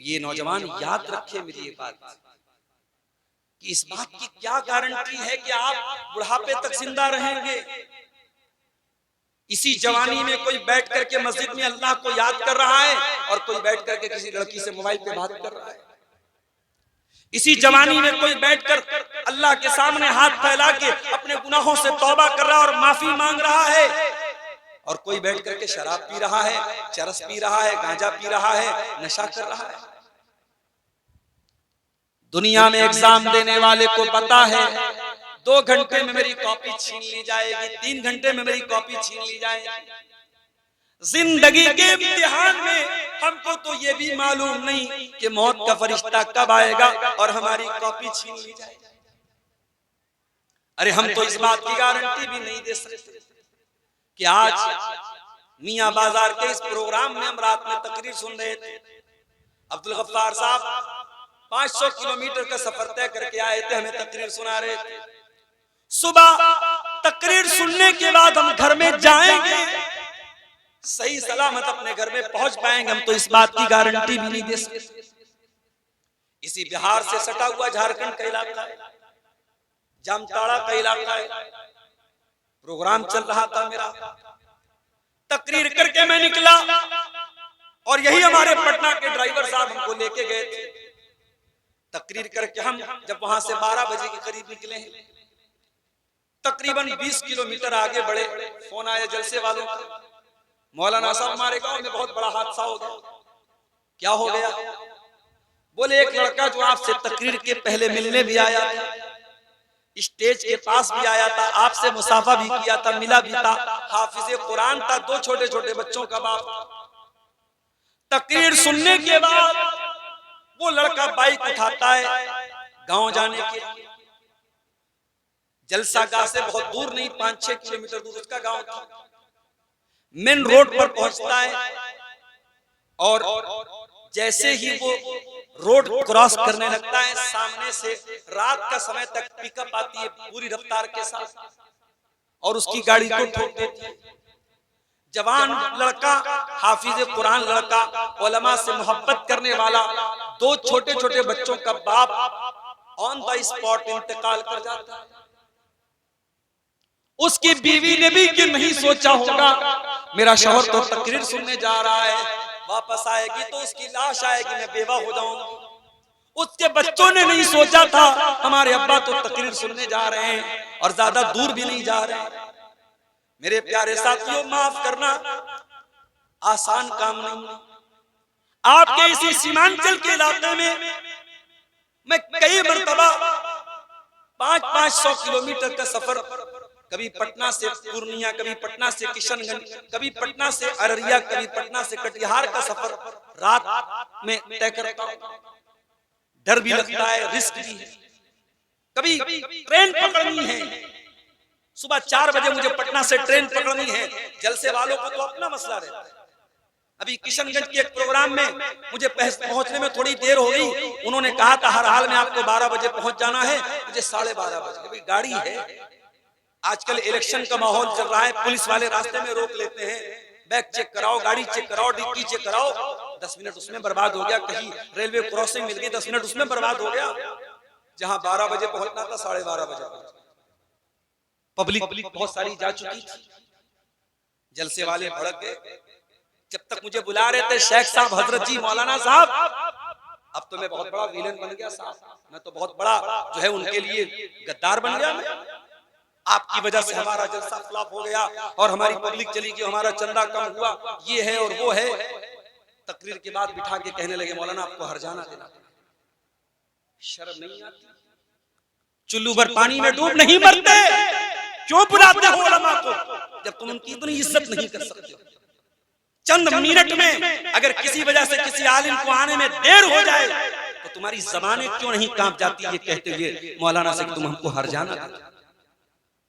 ये नौजवान याद रखे मेरी ये बात कि इस बात की क्या गारंटी है कि आप बुढ़ापे तक जिंदा रहेंगे। इसी जवानी में कोई बैठ करके मस्जिद में अल्लाह को याद कर रहा है और कोई बैठ करके किसी लड़की से मोबाइल पे बात कर रहा है। इसी जवानी में कोई बैठकर अल्लाह के सामने हाथ फैला के अपने गुनाहों से तौबा कर रहा है और माफी मांग रहा है, और कोई बैठ करके शराब पी रहा है, चरस पी रहा है, गांजा पी रहा है, नशा कर रहा है। दुनिया में एग्जाम देने वाले को पता है 2 घंटे में मेरी कॉपी छीन ली जाएगी, 3 घंटे में मेरी कॉपी छीन ली जाएगी। जिंदगी के इम्तिहान में हमको तो ये भी मालूम नहीं कि मौत का फरिश्ता कब आएगा और हमारी कॉपी छीन ली जाएगी। अरे हम तो इस बात की गारंटी भी नहीं दे सकते कि आज मियां बाजार के इस प्रोग्राम में हम रात में तकरीर सुन रहे थे। अब्दुल गफ्फार साहब 500 किलोमीटर का सफर तय करके आए थे, हमें तकरीर सुना रहे थे। सुबह तकरीर सुनने के बाद हम घर में जाएंगे, सही सलामत अपने घर में पहुंच पाएंगे, हम तो इस बात की गारंटी भी नहीं दे सकते। इसी बिहार से सटा हुआ झारखंड का इलाका है, जामताड़ा का इलाका है। प्रोग्राम चल रहा था मेरा, तकरीर करके मैं निकला और यही हमारे पटना के ड्राइवर साहब हमको लेके गए थे। तकरीर करके हम जब वहां से 12 बजे के करीब निकले हैं, तकरीबन 20 किलोमीटर आगे बढ़े, फोन आया जलसे वालों का, मौलाना साहब हमारे गांव में बहुत बड़ा हादसा हो गया। क्या हो गया? बोले एक लड़का जो आपसे तकरीर के पहले मिलने भी आया था, स्टेज के पास भी आया था, आपसे मुसाफा भी किया था, मिला भी था, हाफिज कुरान था, 2 छोटे छोटे बच्चों का बाप। तकरीर सुनने के बाद वो लड़का बाइक उठाता है गांव जाने के, जलसा गाह से बहुत दूर नहीं, 5-6 किलोमीटर दूर उसका गांव था। मेन रोड पर पहुंचता है और जैसे ही वो रोड क्रॉस करने लगता है, सामने से रात का समय तक पिकअप आती है पूरी रफ्तार के साथ और उसकी गाड़ी को ठोक देती है। जवान लड़का, हाफिज कुरान लड़का, उलमा से मोहब्बत करने वाला, 2 छोटे छोटे बच्चों का बाप ऑन द स्पॉट इंतकाल कर जाता है। उसकी बीवी ने भी कि नहीं सोचा होगा मेरा शौहर तो तकरीर सुनने जा रहा है, वापस आएगी तो उसकी लाश आएगी, मैं बेवा हो जाऊंगी। उसके बच्चों ने नहीं सोचा था हमारे अब्बा तो तकरीर सुनने जा रहे हैं और ज्यादा दूर भी नहीं जा रहे हैं। मेरे प्यारे साथियों, माफ करना आसान काम नहीं। आपके इसी सीमांचल के इलाके में मैं कई मरतबा 500 किलोमीटर का सफर, कभी पटना से पूर्णिया, कभी पटना से किशनगंज, कभी पटना से अररिया, कभी पटना से कटिहार का सफर रात में तय करता हूं। डर भी लगता है, रिस्क भी है। कभी ट्रेन पकड़नी है, सुबह 4 बजे मुझे पटना से ट्रेन पकड़नी है, जलसे वालों को तो अपना मसला रहता है। अभी किशनगंज के एक प्रोग्राम में मुझे पहुंचने में थोड़ी देर हो गई, उन्होंने कहा था हर हाल में आपको 12 बजे पहुंच जाना है, मुझे 12:30 बजे। गाड़ी है, आजकल इलेक्शन का माहौल चल रहा है, पुलिस वाले रास्ते में रोक लेते हैं, बैग चेक कराओ, गाड़ी चेक कराओ, डिक्की चेक कराओ, 10 मिनट उसमें बर्बाद हो गया। कहीं रेलवे क्रॉसिंग मिल गई, 10 मिनट उसमें बर्बाद हो गया। जहां 12 बजे पहुंचना था 12:30 बजे पब्लिक बहुत सारी जा चुकी थी। जलसे वाले भड़क गए। जब तक मुझे बुला रहे थे शेख साहब, हजरत जी, मौलाना साहब, अब तो मैं बहुत बड़ा विलेन बन गया साहब, मैं तो बहुत बड़ा जो है उनके लिए गद्दार बन गया। आपकी वजह से हमारा जलसा फ्लॉप हो गया और हमारी पब्लिक चली गई, हमारा चंदा कम हुआ, ये है और वो है। तकरीर के बाद बिठा के कहने लगे मौलाना आपको हरजाना देना। शर्म नहीं आती? चुल्लू भर पानी में डूब नहीं मरते, क्यों बुलाते हो उलमा को जब तुम उनकी इतनी इज्जत नहीं कर सकते? चंद मिनट में अगर किसी वजह से किसी आलिम को आने में देर हो जाए तो तुम्हारी ज़बानें क्यों नहीं कांप जाती ये कहते हुए मौलाना से तुम हमको हरजाना दे।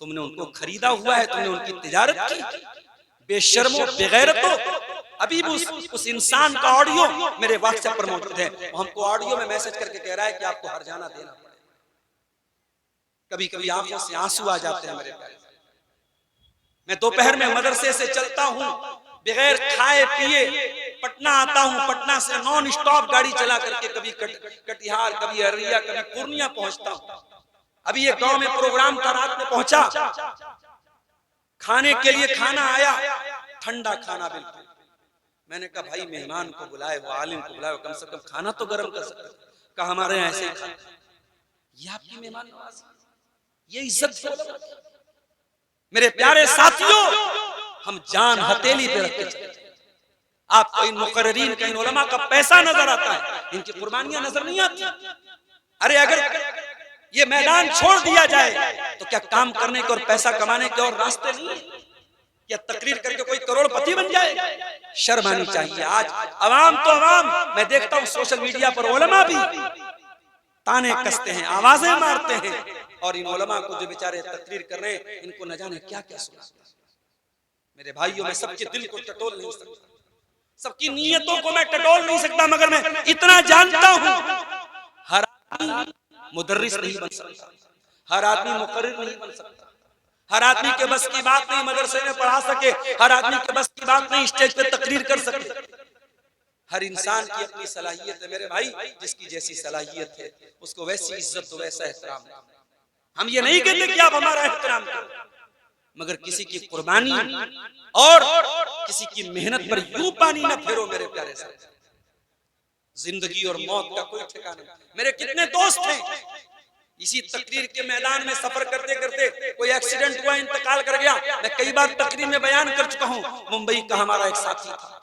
तुमने उनको खरीदा हुआ है, तुमने उनकी तिजारत की, बेशर्मो बेगैरतो। अभी भी उस इंसान का ऑडियो मेरे व्हाट्सएप पर मौजूद है, हमको ऑडियो में मैसेज करके कह रहा है कि आपको हरजाना देना पड़ेगा। कभी कभी आंखों से आंसू आ जाते हैं मेरे प्यारे। मैं दोपहर में मदरसे से चलता हूँ, बगैर खाए पिए पटना आता हूँ, पटना से नॉन स्टॉप गाड़ी चला करके कभी कटिहार, कभी अररिया, कभी पूर्णिया पहुंचता हूँ। अभी एक गांव में प्रोग्राम था, रात में पहुंचा, खाने के लिए खाना आया, ठंडा खाना बिल्कुल। मैंने कहा भाई मेहमान को बुलाए, वो आलिम को बुलाए, कम से कम खाना तो गर्म कर सकते। कहा हमारे यहाँ ऐसे ही खाते। ये आपकी मेहमान नवाज़ी, ये इज्जत है। मेरे प्यारे साथियों, हम जान हथेली पे रख के चलते। आपको इन मुकर्रिरीन का, इन उलमा का पैसा नजर आता है, इनकी कुर्बानियां नजर नहीं आती। अरे अगर ये मैदान छोड़ दिया जाए तो क्या काम करने के और पैसा कमाने के और रास्ते नहीं है? क्या तकरीर करके कोई करोड़पति बन जाए? शर्म आनी चाहिए। आज अवाम तो अवाम, मैं देखता हूँ सोशल मीडिया पर उलमा भी ताने कसते हैं, आवाजें मारते हैं, और इन उलमा को जो बेचारे तकरीर कर रहे हैं, इनको न जाने क्या क्या सुना। मेरे भाइयों, मैं सबके दिल को टटोल नहीं सकता, सबकी नीयतों को मैं टटोल नहीं सकता, मगर मैं इतना जानता हूं, हर आदमी मुदर्रिस नहीं बन सकता, हर आदमी मुकर्रिर नहीं बन सकता, हर आदमी के बस की बात नहीं मदरसे में पढ़ा सके, हर आदमी के बस की बात नहीं स्टेज पे तकरीर कर सके। हर इंसान की अपनी सलाहियत है मेरे भाई, जिसकी जैसी सलाहियत है उसको वैसी इज्जत दो, वैसा एहतराम दो। हम ये नहीं कहते कि आप हमारा एहतराम करो, मगर किसी की कुर्बानी और किसी की मेहनत पर यूं पानी ना फेरो मेरे प्यारे साथ। जिंदगी और मौत का कोई ठिकाना नहीं। मेरे कितने दोस्त हैं, इसी तकरीर के मैदान में सफर करते करते कोई एक्सीडेंट हुआ, इंतकाल कर गया। मैं कई बार तकरीर में बयान कर चुका हूं। मुंबई का हमारा एक साथी था,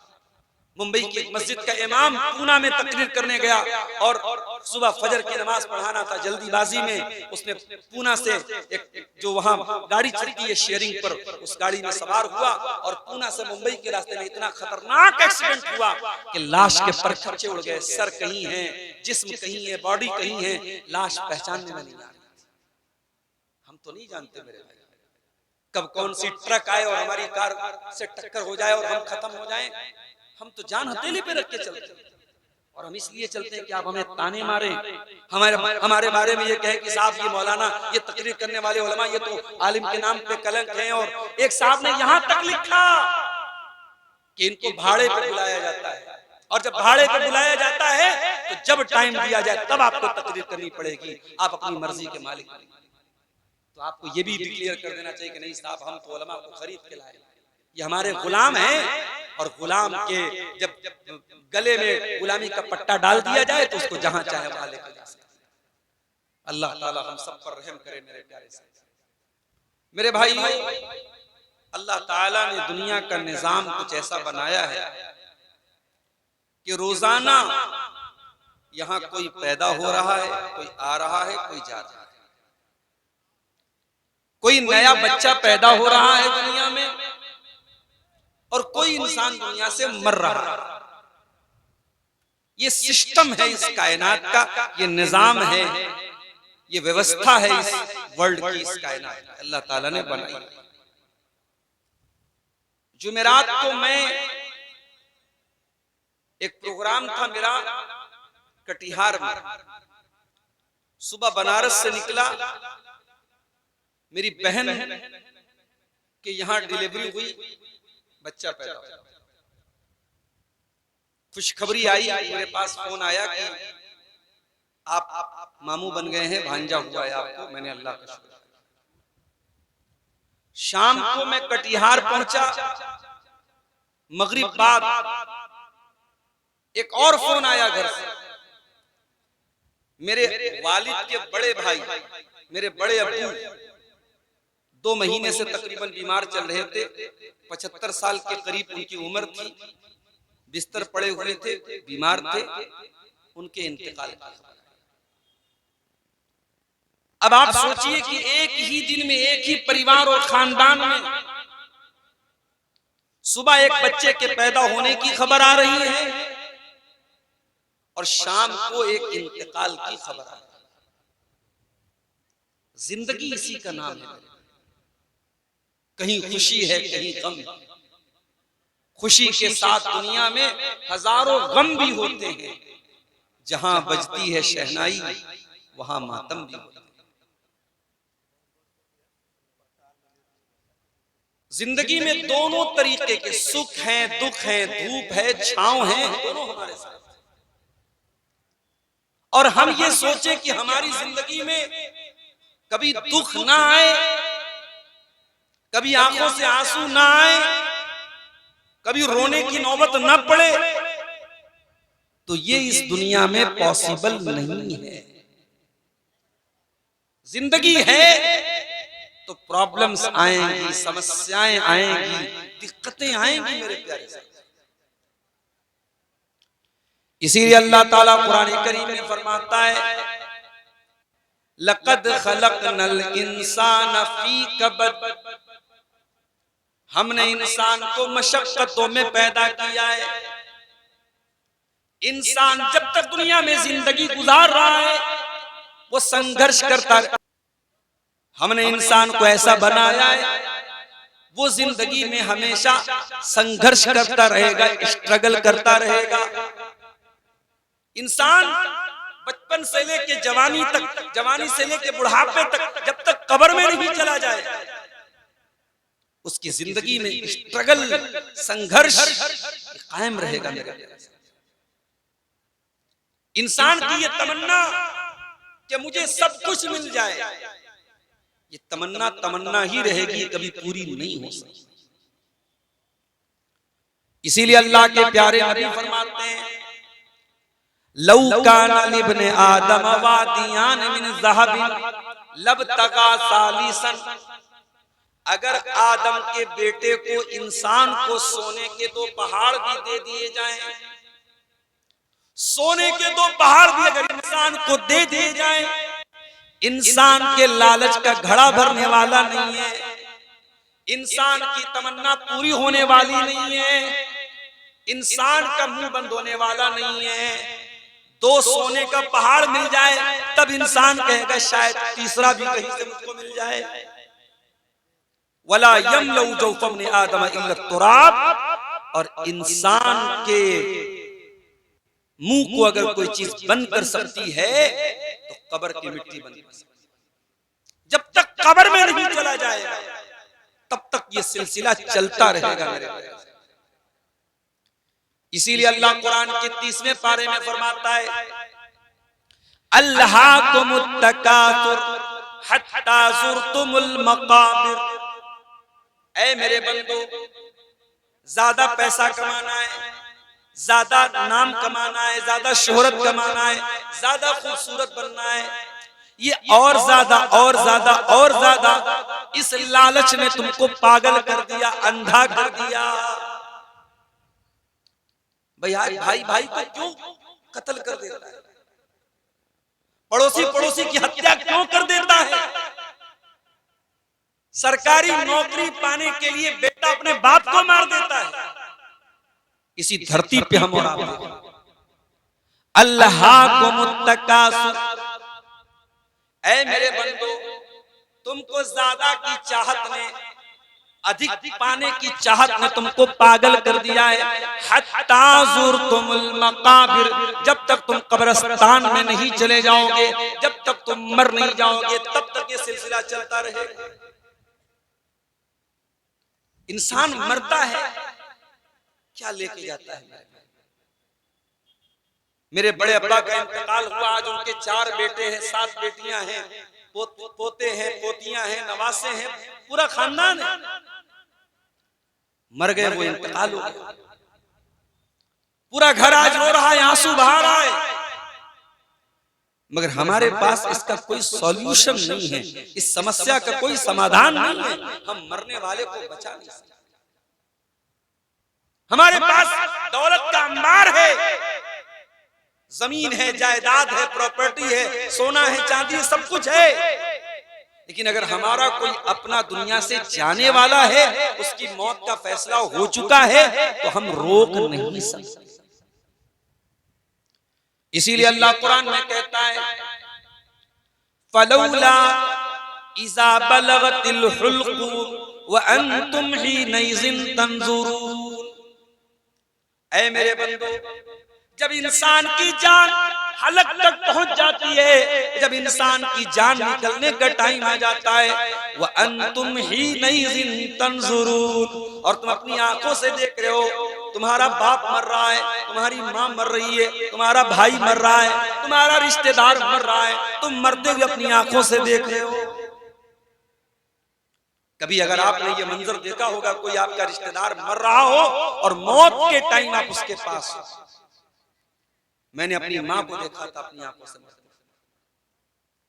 मुंबई की एक मस्जिद का इमाम पूना में तकरीर करने गया और सुबह फजर की नमाज पढ़ाना था। जल्दीबाजी में उसने पूना से एक जो वहां गाड़ी चलती है शेयरिंग पर, उस गाड़ी में सवार हुआ और पूना से मुंबई के रास्ते में इतना खतरनाक एक्सीडेंट हुआ कि लाश के परखच्चे उड़ गए। सर कहीं है, जिस्म कहीं है, बॉडी कहीं है, लाश पहचानने में नहीं आ रही। हम तो नहीं जानते मेरे भाई कब कौन सी ट्रक आए और हमारी कार से टक्कर हो जाए और हम खत्म हो जाएं। हम तो जान हथेली पे रख के चलते हैं, और हम इसलिए चलते हैं कि आप हमें ताने मारे, हमारे बारे में ये कहे कि साहब ये मौलाना, ये तकरीर करने वाले उलमा, ये तो आलिम के नाम पे कलंक हैं। और एक साहब ने यहां तक लिखा कि इनको भाड़े पे बुलाया जाता है, और जब भाड़े पे बुलाया जाता है तो जब टाइम दिया जाए तब आपको तकरीर करनी पड़ेगी, आप अपनी मर्जी के मालिक। तो आपको ये भी डिक्लेयर कर देना चाहिए कि नहीं साहब, हम तो उलमा को खरीद के लाए, ये हमारे गुलाम हैं, और गुलाम के जब गले में गुलामी का पट्टा डाल दिया जाए तो उसको जहां चाहे वहां लेकर जा सकते। अल्लाह ताला हम सब पर रहम करे मेरे प्यारे साथी। मेरे भाई, अल्लाह ताला ने दुनिया का निजाम कुछ ऐसा बनाया है कि रोजाना यहाँ कोई पैदा हो रहा है, कोई आ रहा है, कोई जा रहा है, कोई नया बच्चा पैदा हो रहा है दुनिया में, और कोई इंसान दुनिया से मर रहा है। ये सिस्टम है इस कायनात का, ये निजाम है, ये व्यवस्था है इस वर्ल्ड की, इस कायनात की अल्लाह ताला ने बनाई। जुमेरात को मैं एक प्रोग्राम था मेरा कटिहार में, सुबह बनारस से निकला, मेरी बहन के यहाँ डिलीवरी हुई, बच्चा पैदा हुआ। खुशखबरी आई, मेरे पास फोन आया कि आप मामू बन गए हैं, भांजा हुआ है आपको। मैंने अल्लाह का शुक्र। शाम को मैं कटिहार पहुंचा, मगरिब बाद एक और फोन आया घर से। मेरे वालिद के बड़े भाई, मेरे बड़े अब्बू 2 महीने से तकरीबन बीमार चल रहे थे, 75 साल के करीब उनकी उम्र थी, बिस्तर पड़े हुए थे, बीमार थे, उनके इंतकाल का। अब आप सोचिए कि एक ही दिन में, एक ही परिवार और खानदान में सुबह एक बच्चे के पैदा होने की खबर आ रही है और शाम को एक इंतकाल की खबर आ रही है। जिंदगी इसी का नाम है। कहीं खुशी है, कहीं गम। खुशी के साथ दुनिया में हजारों गम भी होते हैं। जहां बजती है शहनाई वहां मातम भी होता है। जिंदगी में दोनों तरीके के सुख हैं, दुख हैं, धूप है, छांव है, दोनों हमारे साथ। और हम ये सोचे कि हमारी जिंदगी में कभी दुख ना आए, कभी आंखों से आंसू ना आए, कभी रोने की नौबत ना पड़े, तो ये इस दुनिया में पॉसिबल नहीं है। जिंदगी है तो प्रॉब्लम्स आएंगी, समस्याएं आएंगी, दिक्कतें आएंगी मेरे प्यारे साथी। इसीलिए अल्लाह ताला कुरान करीम में फरमाता है, लक़द खलक़नल इंसान फी कबद, हमने इंसान को मशक्कतों में पैदा किया है। इंसान जब तक दुनिया में जिंदगी गुजार रहा है वो संघर्ष करता है। हमने इंसान को ऐसा बनाया है वो जिंदगी में हमेशा संघर्ष करता रहेगा, स्ट्रगल करता रहेगा। इंसान बचपन से लेके जवानी तक, जवानी से लेके बुढ़ापे तक, जब तक कब्र में नहीं चला जाए उसकी जिंदगी में स्ट्रगल, संघर्ष कायम रहेगा मेरे। इंसान की ये तमन्ना कि मुझे सब कुछ मिल जाए, ये तमन्ना तमन्ना ही रहेगी, कभी पूरी नहीं हो सकती। इसीलिए अल्लाह के प्यारे नबी फरमाते हैं, लौ काना लिब्ने आदम वादियान मिन ज़हबिन लबतगा सालिसन, अगर आदम के बेटे को, इंसान को सोने के दो पहाड़ भी दे दिए जाएं, सोने के दो पहाड़ भी अगर इंसान को दे दिए जाएं, इंसान के लालच का घड़ा भरने वाला नहीं है, इंसान की तमन्ना पूरी होने वाली नहीं है, इंसान का मुंह बंद होने वाला नहीं है। दो सोने का पहाड़ मिल जाए तब इंसान कहेगा शायद तीसरा भी कहीं से मुझको मिल जाए। वला यमलउ जौफम ने आदम इल्ला तुराब, और इंसान के मुंह को अगर कोई चीज बंद कर सकती है तो कब्र की मिट्टी बंद कर सकती है। जब तक कब्र में नहीं चला जाएगा तब तक ये सिलसिला चलता रहेगा मेरे। इसीलिए अल्लाह कुरान के 30वें पारे में फरमाता है, अल्लाहुमुत तकासुर हत्ता ज़ुरतुमुल मक़ाबिर, ऐ मेरे बंदो, ज्यादा पैसा कमाना है, ज्यादा नाम कमाना है, ज्यादा शोहरत कमाना है, ज्यादा खूबसूरत बनना है, ये और ज्यादा और ज्यादा और ज्यादा, इस लालच ने तुमको पागल कर दिया, अंधा कर दिया। भाई भाई को क्यों कत्ल कर देता है, पड़ोसी पड़ोसी की हत्या क्यों कर देता है, सरकारी नौकरी पाने के लिए बेटा अपने बाप को मार देता है। इसी धरती पे हम और आप, अल्लाहुमुत तकासुर, ऐ मेरे बंदो, तुमको ज्यादा की चाहत ने, अधिक पाने की चाहत ने तुमको पागल कर दिया है। हत्ता ज़ुरतुमुल मक़ाबिर, जब तक तुम कब्रिस्तान में नहीं चले जाओगे, जब तक तुम मर नहीं जाओगे, तब तक ये सिलसिला चलता रहेगा। इंसान मरता है, क्या लेके जाता है? मेरे बड़े अब्बा का इंतकाल हुआ, आज उनके 4 बेटे हैं, 7 बेटियां हैं, पोते हैं, पोतियां हैं, नवासे हैं, पूरा खानदान है। मर गए, वो इंतकाल हो गया, पूरा घर आज रो रहा है, आंसू बहा रहा है, मगर हमारे पास इसका कोई सॉल्यूशन नहीं है, इस समस्या का कोई समाधान नहीं है। हम मरने वाले को बचा नहीं सकते। हमारे पास दौलत का अंबार है, जमीन है, जायदाद है, प्रॉपर्टी है, सोना है, चांदी है, सब कुछ है, लेकिन अगर हमारा कोई अपना दुनिया से जाने वाला है, उसकी मौत का फैसला हो चुका है, तो हम रोक नहीं सकते। इसीलिए अल्लाह कुरान में कहता है, फलौला इज़ा बलगतिल हुल्क़ूम व अंतुम हीनइज़िन तंज़ुरून, ऐ मेरे बंदो, जब इंसान की जान हलक तक पहुंच जाती है जब इंसान की जान निकलने का टाइम आ जाता है। व अंतुम हीनइज़िन तंजुरून, और तुम अपनी आंखों से देख रहे हो तुम्हारा बाप मर रहा है, तुम्हारी माँ मर रही है, तुम्हारा भाई मर रहा है, तुम्हारा रिश्तेदार मर रहा है, तुम मरते हुए अपनी आंखों से देख रहे हो। कभी अगर आपने ये मंजर देखा होगा, कोई आपका रिश्तेदार मर रहा हो और मौत के टाइम आप उसके पास हो। मैंने अपनी माँ को देखा था अपनी आंखों से मरते।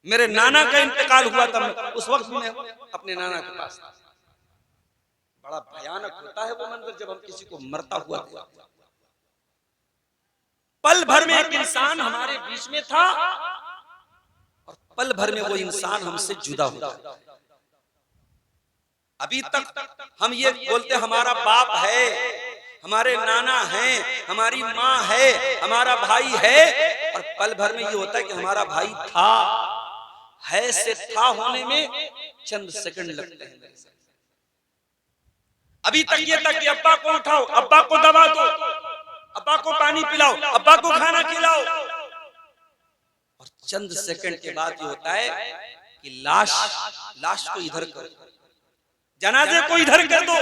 मेरे नाना का इंतकाल हुआ था, उस वक्त मैं अपने नाना के पास था। बड़ा भयानक होता है वो मंजर जब हम किसी को मरता हुआ देखते हैं। पल भर में एक इंसान हमारे बीच में था और पल भर में वो इंसान हमसे जुदा हो गया। अभी तक हम ये बोलते हमारा बाप है, हमारे नाना हैं, हमारी माँ है, हमारा भाई है, और पल भर में ये होता है कि हमारा भाई था, है से था होने में चंद सेकंड लगते हैं। अभी तक ये था कि अब्बा को उठाओ, अब्बा को दबा दो, अब्बा को पानी पिलाओ, अब्बा को खाना खिलाओ, और चंद सेकंड के बाद ये होता है कि लाश को इधर करो, जनाजे को इधर कर दो,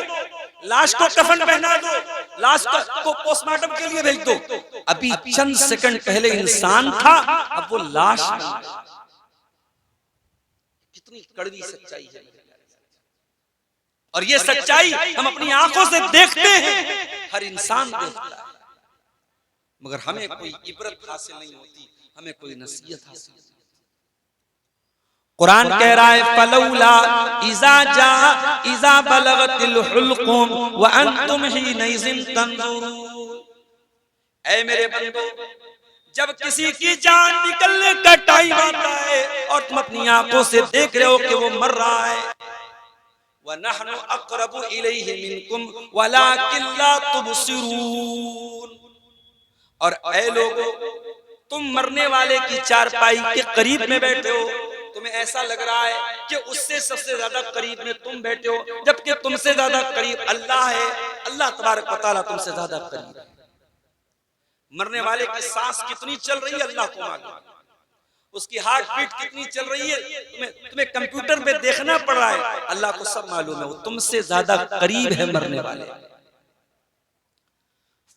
लाश को कफन पहना दो, लाश को पोस्टमार्टम के लिए भेज दो। अभी चंद सेकंड पहले इंसान था, अब वो लाश बन गया। कितनी कड़वी सच्चाई है, और ये सच्चाई हम अपनी आंखों से देखते हैं, हर इंसान देखता है, मगर हमें कोई इबरत हासिल नहीं होती, हमें कोई नसीहत हासिल नहीं। कुरान कह रहा है फलौला इज़ा बलगतिल हुल्कुम व अंतुम हीनइज़िन तंजुरून। ऐ मेरे बंदो, जब किसी की जान निकलने का टाइम आता है और तुम अपनी आंखों से देख रहे हो कि वो मर रहा है, व नहनु अक़रबु इलैहि मिनकुम वलाकिन ला तुबसिरून। और ऐ लोगों, तुम मरने वाले की चारपाई के करीब में बैठे हो, तुम्हें ऐसा लग रहा है कि उससे सबसे ज्यादा करीब में तुम बैठे हो, जबकि तुमसे ज्यादा करीब अल्लाह है। अल्लाह तबारक व तआला तुमसे ज्यादा करीब है। मरने वाले की सांस कितनी चल रही है अल्लाह को मालूम, उसकी हार्ट बीट कितनी चल रही है तुम्हें कंप्यूटर पे देखना पड़ रहा है, अल्लाह को सब मालूम है, वो तुमसे ज्यादा करीब है मरने वाले।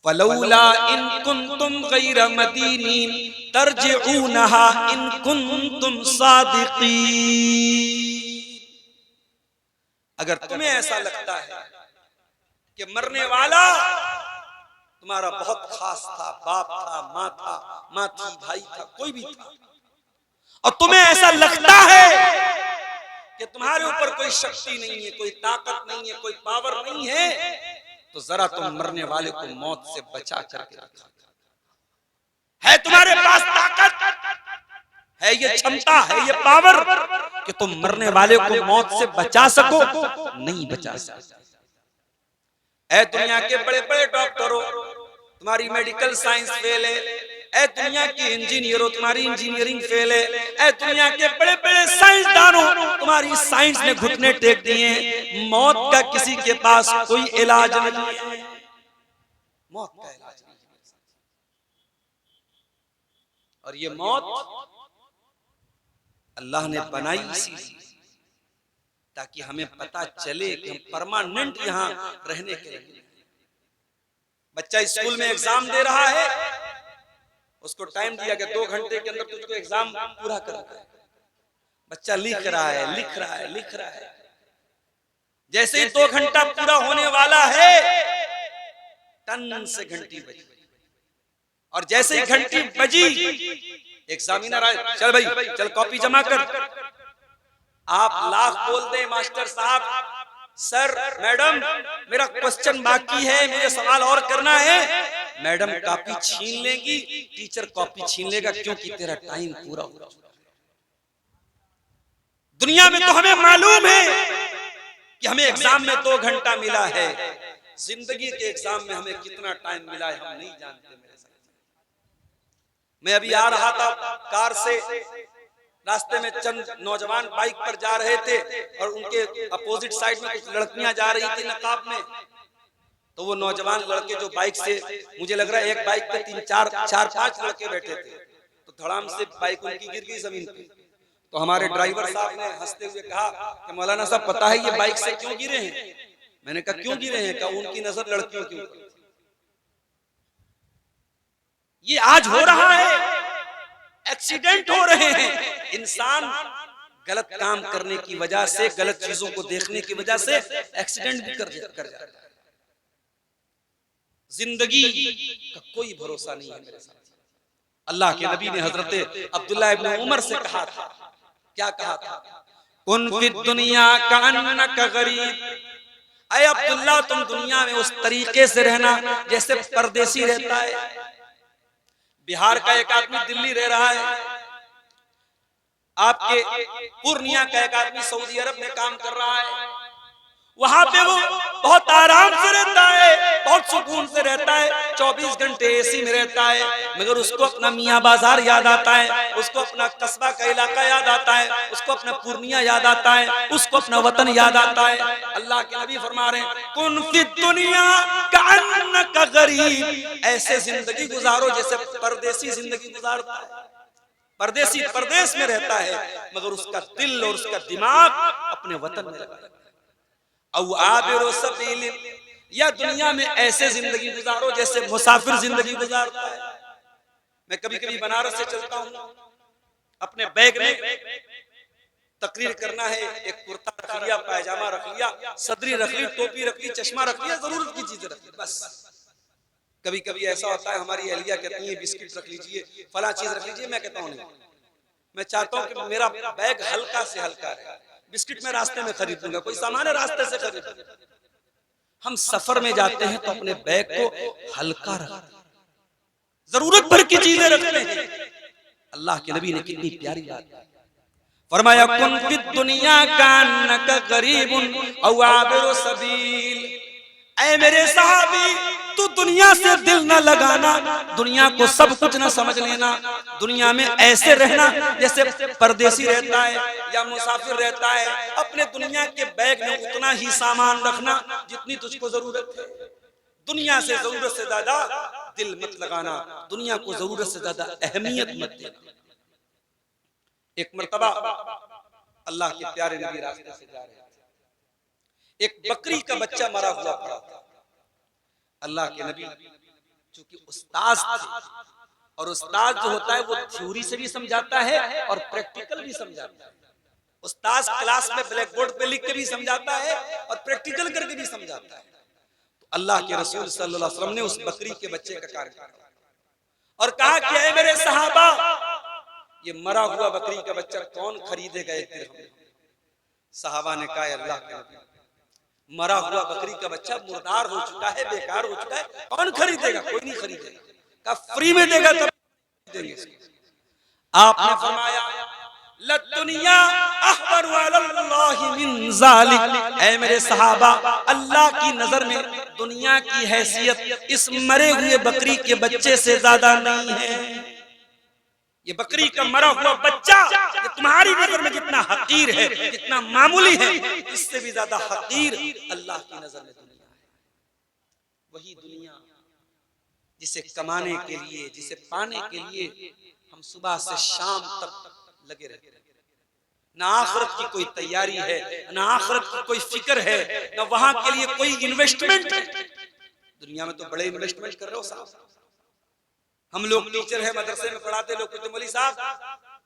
फलौला इन कुंतुम गैर मदीनीन तरजिऊनहा इन कुंतुम सादिकीन। अगर तुम्हें ऐसा लगता है कि मरने वाला तुम्हारा बहुत खास था, बाप था, माँ थी, भाई था, कोई भी था, और तुम्हें ऐसा लगता है कि तुम्हारे ऊपर कोई शक्ति नहीं है, कोई ताकत नहीं है, कोई पावर नहीं है, तो जरा तुम मरने वाले को मौत से बचा करके रखा है। तुम्हारे पास ताकत है, ये क्षमता है, ये पावर कि तुम मरने वाले को मौत से बचा सको? नहीं बचा सकते। ऐ दुनिया के बड़े बड़े डॉक्टरों, तुम्हारी मेडिकल साइंस फेल है। ऐ दुनिया की इंजीनियरों, तुम्हारी इंजीनियरिंग फेल है। ऐ दुनिया के बड़े बड़े साइंसदानों, तुम्हारी साइंस ने घुटने टेक दिए। मौत का किसी के पास कोई इलाज नहीं है, मौत का इलाज नहीं है। और ये मौत अल्लाह ने बनाई इसीलिए ताकि हमें पता चले कि हम परमानेंट यहाँ रहने के लिए। बच्चा स्कूल में एग्जाम दे रहा है, उसको टाइम दिया गया 2 घंटे के अंदर तुझको एग्जाम पूरा करना है। बच्चा लिख रहा है। जैसे ही 2 घंटा पूरा होने वाला है, टन से घंटी बजी, और जैसे ही घंटी बजी एग्जामिनर आए, चल भाई चल कॉपी जमा कर। आप लाख बोल दे मास्टर साहब, सर मैडम मेरा क्वेश्चन बाकी है, मुझे सवाल और करना है, मैडम कॉपी छीन लेगी, टीचर कॉपी छीन लेगा, क्योंकि तेरा टाइम पूरा हो चुका है। दुनिया में तो हमें मालूम है कि हमें एग्जाम में 2 घंटा मिला है, जिंदगी के एग्जाम में हमें कितना टाइम मिला है हम नहीं जानते। मेरे साथ मैं अभी आ रहा था कार से, रास्ते में चंद नौजवान बाइक पर जा रहे थे और उनके अपोजिट साइड में कुछ लड़कियां जा रही थी नकाब में। तो वो नौजवान लड़के जो बाइक से, मुझे लग रहा है एक बाइक पे 3-4-5 लड़के बैठे थे, तो धड़ाम से बाइक उनकी गिर गई जमीन पे। तो हमारे ड्राइवर साहब ने हंसते हुए कहा कि मौलाना साहब पता है ये बाइक से क्यों गिरे हैं? मैंने कहा क्यों गिरे हैं? कहा उनकी नजर लड़कियों के ऊपर। ये आज हो रहा है, एक्सीडेंट हो रहे हैं। इंसान गलत काम करने की वजह से, गलत चीजों को देखने की वजह से एक्सीडेंट भी कर जाता है। जिंदगी का कोई भरोसा नहीं है मेरे साथ। अल्लाह के नबी ने हजरत अब्दुल्लाह इब्न उमर से कहा था, क्या कहा था? कुन फी दुनिया कअन्नका गरीब। ऐ अब्दुल्ला, तुम दुनिया में उस तरीके से रहना जैसे परदेसी रहता है। बिहार का एक आदमी दिल्ली रह रहा है, आपके पूर्णिया का एक आदमी सऊदी अरब में काम कर रहा है। वहां पे वो बहुत आराम से रहता है, बहुत सुकून से रहता है, 24 घंटे एसी में रहता है, मगर उसको अपना मियाँ बाजार याद आता है, उसको अपना कस्बा का इलाका याद आता है, उसको अपना पूर्णिया याद आता है, उसको अपना वतन याद आता है। अल्लाह के नबी फरमा रहे हैं, कुन फी दुनिया कअन्नका गरीब। ऐसे जिंदगी गुजारो जैसे परदेसी जिंदगी गुजारता है। परदेसी परदेश में रहता है, मगर उसका दिल और उसका दिमाग अपने वतन में लगा है। या दुनिया में ऐसे जिंदगी गुजारो जैसे मुसाफिर जिंदगी गुजारता है। मैं कभी कभी बनारस से चलता हूँ, अपने बैग में तकरीर करना है, एक कुर्ता रख लिया, पायजामा रख लिया, सदरी रख ली, टोपी रख ली, चश्मा रख लिया, जरूरत की चीजें रख ली, बस। कभी कभी ऐसा होता है, हमारी अहलिया कहती है बिस्किट रख लीजिए, फला चीज रख लीजिए। मैं कहता हूँ नहीं, मैं चाहता हूँ कि मेरा बैग हल्का से हल्का रहे। बिस्किट में रास्ते में खरीद लूंगा, कोई सामान है रास्ते से खरीद लूंगा। हम सफर में जाते हैं तो अपने बैग को हल्का रखते हैं, जरूरत भर की चीजें रखते हैं। अल्लाह के नबी ने कितनी प्यारी बात फरमाया, कुन फी दुनिया कअन्नका गरीबुन औ आबिरु सबील। ऐ मेरे सहाबी, तू दुनिया से दिल न लगाना, दुनिया को सब कुछ न समझ लेना। दुनिया में ऐसे रहना जैसे परदेसी रहता है या मुसाफिर रहता है। अपने दुनिया के बैग में उतना ही सामान रखना जितनी तुझको जरूरत है। दुनिया से जरूरत से ज्यादा दिल मत लगाना, दुनिया को जरूरत से ज्यादा अहमियत मत देना। एक मर्तबा अल्लाह के प्यारे नबी रास्ते से जा रहे थे, एक बकरी का बच्चा मरा हुआ पड़ा था। अल्लाह के नबी चूंकि उस्ताद थे, और उस्ताद जो होता है वो थ्योरी से भी समझाता है और प्रैक्टिकल भी समझाता है। उस्ताद क्लास में ब्लैक बोर्ड पे लिख के भी समझाता है और प्रैक्टिकल करके भी समझाता है। तो अल्लाह के रसूल सल्लल्लाहु अलैहि वसल्लम ने उस बकरी के बच्चे का कार्य किया और कहा कि ऐ मेरे सहाबा, ये मरा हुआ बकरी का बच्चा कौन खरीदेगा एक दिरहम? सहाबा ने कहा, अल्लाह के नबी, मरा हुआ बकरी का बच्चा मुर्दार हो चुका है, बेकार हो चुका है, कौन खरीदेगा? कोई नहीं खरीदेगा। कहा फ्री में देगा तब देंगे। आपने फरमाया, लद्दुनिया अहवनु अलल्लाहि मिन ज़ालिक। ऐ मेरे सहाबा, अल्लाह की नजर में दुनिया की हैसियत इस मरे हुए बकरी के बच्चे से ज्यादा नहीं है। ये बकरी का मरा हुआ बच्चा ये तुम्हारी नजर में जितना हकीर है, जितना मामूली है, इससे भी ज्यादा हकीर अल्लाह की नजर में दुनिया है। वही दुनिया जिसे कमाने के लिए, जिसे पाने के लिए हम सुबह से शाम तक लगे रहते हैं। ना आखिरत की कोई तैयारी है, ना आखिरत की कोई फिक्र है, ना वहां के लिए कोई इन्वेस्टमेंट है। दुनिया में तो बड़े इन्वेस्टमेंट कर रहे हो साहब। हम लोग टीचर है, मदरसे में पढ़ाते लोग कहते मौलवी साहब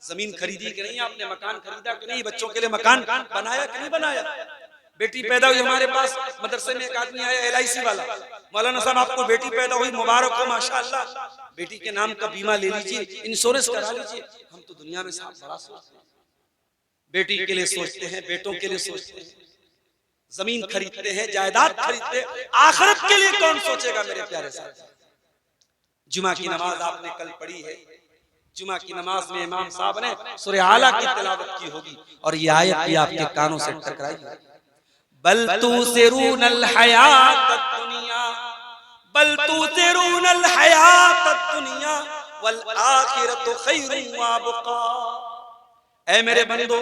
जमीन खरीदी कि नहीं, आपने मकान खरीदा कि नहीं, बच्चों के लिए मकान बनाया कि नहीं बनाया। बेटी पैदा हुई हमारे पास, मदरसे में एक आदमी आया LIC वाला, मौलाना साहब आपको बेटी पैदा हुई, मुबारक हो, माशाअल्लाह, बेटी के नाम का बीमा ले लीजिए, इंश्योरेंस करा लीजिए। हम तो दुनिया में साहब बड़ा सोचते हैं, बेटी के लिए सोचते हैं, बेटों के लिए सोचते हैं, जमीन खरीदते हैं, जायदाद खरीदते हैं। आखिरत के लिए कौन सोचेगा मेरे प्यारे साहब। जुमा की नमाज आपने कल पढ़ी है, जुमा की नमाज में इमाम साहब ने सूरह आला की तिलावत की होगी और ये आयत भी आपके कानों से टकराई होगी। बल तुसिरूनल हयातद दुनिया, बल तुसिरूनल हयातद दुनिया वल आखिरतु खैरुन व अबका। ऐ मेरे बंदो,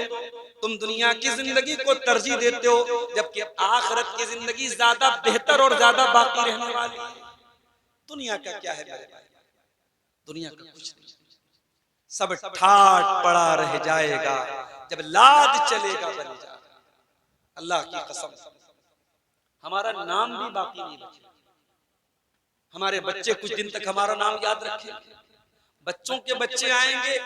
तुम दुनिया की जिंदगी को तरजीह देते हो, जबकि आखिरत की जिंदगी ज्यादा बेहतर और ज्यादा बाकी रहने वाली है। दुनिया का क्या है मेरे भाई, दुनिया का कुछ नहीं। सब ठाट पड़ा रह जाएगा, जब लाद चलेगा बन जा। अल्लाह की कसम, हमारा नाम भी बाकी नहीं बचेगा। हमारे बच्चे कुछ दिन तक हमारा नाम याद रखेंगे, बच्चों के बच्चे आएंगे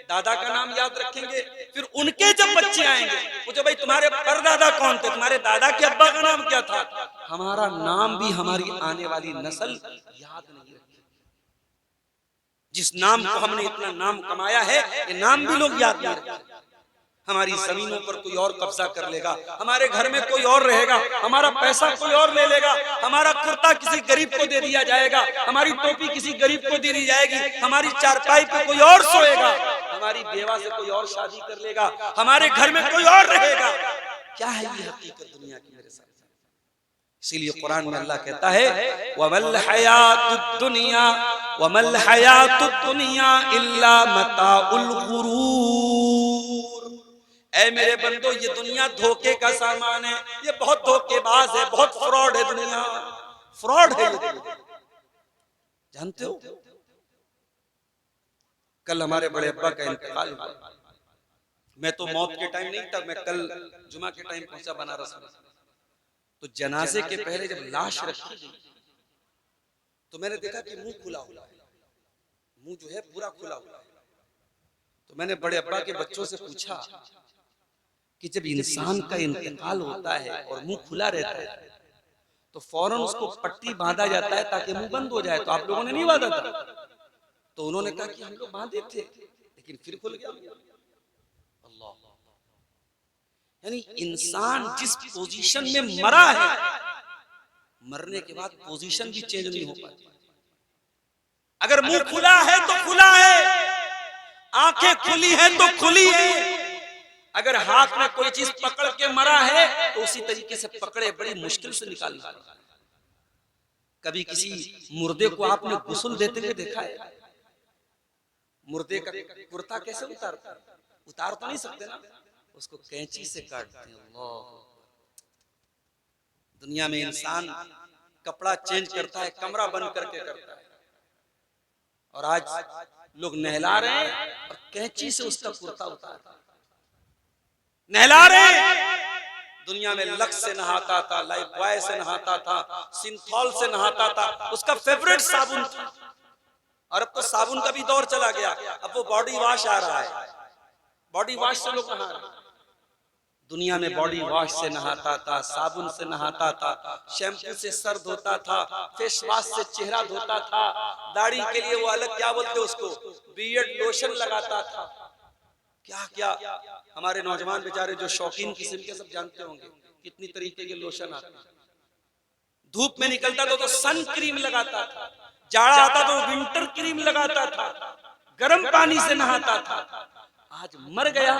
दादा का नाम याद रखेंगे, फिर उनके जब बच्चे आएंगे पूछो भाई तुम्हारे परदादा कौन थे, तुम्हारे दादा के अब्बा का नाम क्या था। हमारा नाम भी हमारी आने वाली नस्ल याद नहीं रखेगी। जिस नाम को हमने इतना नाम कमाया है, ये नाम भी लोग याद नहीं रखेंगे। हमारी जमीनों पर कोई और कब्जा कर लेगा, हमारे घर में कोई और रहेगा, हमारा पैसा कोई और ले लेगा, हमारा कुर्ता किसी गरीब को दे दिया जाएगा, हमारी टोपी किसी गरीब को दे दी जाएगी, हमारी चारपाई पे कोई और सोएगा, हमारी बेवा से कोई और शादी कर लेगा, हमारे घर में कोई और रहेगा। क्या है ये हकीकत दुनिया की मेरे साथ। इसीलिए कुरान में अल्लाह कहता है वमल हयातुद दुनिया वमल हयातुद दुनिया इल्ला मताउल गुरूर। ऐ मेरे बंदो, ये दुनिया धोखे का सामान है, ये बहुत धोखेबाज है, बहुत फ्रॉड है दुनिया, फ्रॉड है ये दुनिया। जानते हो कल हमारे बड़े अब्बा का इंतकाल हुआ, मैं तो मौत के टाइम नहीं था, मैं कल जुमा के टाइम पहुंचा बनारस में। तो जनाजे के पहले जब लाश रखी गई तो मैंने देखा कि मुंह खुला हुआ है, मुंह जो है पूरा खुला हुआ है। तो मैंने बड़े अब्बा के बच्चों से पूछा कि जब इंसान का इंतकाल होता है और मुंह खुला रहता है तो फौरन उसको पट्टी बांधा जाता है ताकि मुंह बंद हो जाए, तो आप लोगों ने नहीं बांधा था? तो उन्होंने कहा कि हम लोग बांधे थे लेकिन फिर खुल गया। अल्लाह, यानी इंसान जिस पोजीशन में मरा है, मरने के बाद पोजीशन भी चेंज नहीं हो पाती। अगर मुंह खुला है तो खुला है, आंखें खुली हैं तो खुली है। अगर हाथ में कोई चीज पकड़ के मरा है तो उसी तरीके से पकड़े, बड़ी मुश्किल से निकालना है। कभी किसी मुर्दे को आपने गुस्ल देते हुए देखा है? मुर्दे का कुर्ता कैसे उतारता है? उतार तो नहीं सकते ना, उसको कैंची से काटते हैं। अल्लाह, दुनिया में इंसान कपड़ा चेंज करता है, कमरा बंद करके करता है, और आज लोग नहला रहे हैं और कैंची से उसका कुर्ता उतार रहे हैं। नहला रहे। दुनिया में लक्स से नहाता था, लाइफ बॉय से नहाता था, सिंथॉल से नहाता था, उसका फेवरेट साबुन था। और अब तो साबुन का भी दौर चला गया, अब वो बॉडी वॉश आ रहा है, बॉडी वॉश से लोग नहा रहे हैं। दुनिया में बॉडी वॉश से नहाता था, साबुन से नहाता था, शैम्पू से सर धोता था, फेस वॉश से चेहरा धोता था, दाढ़ी के लिए वो अलग क्या बोलते उसको, बियर्ड लोशन लगाता था। क्या क्या हमारे नौजवान बेचारे जो शौकीन किस्म के, सब जानते होंगे कितनी तरीके के लोशन आते हैं। धूप में निकलता तो सन क्रीम लगाता था, जाड़ा आता तो विंटर क्रीम लगाता था, गर्म पानी से नहाता था। आज मर गया,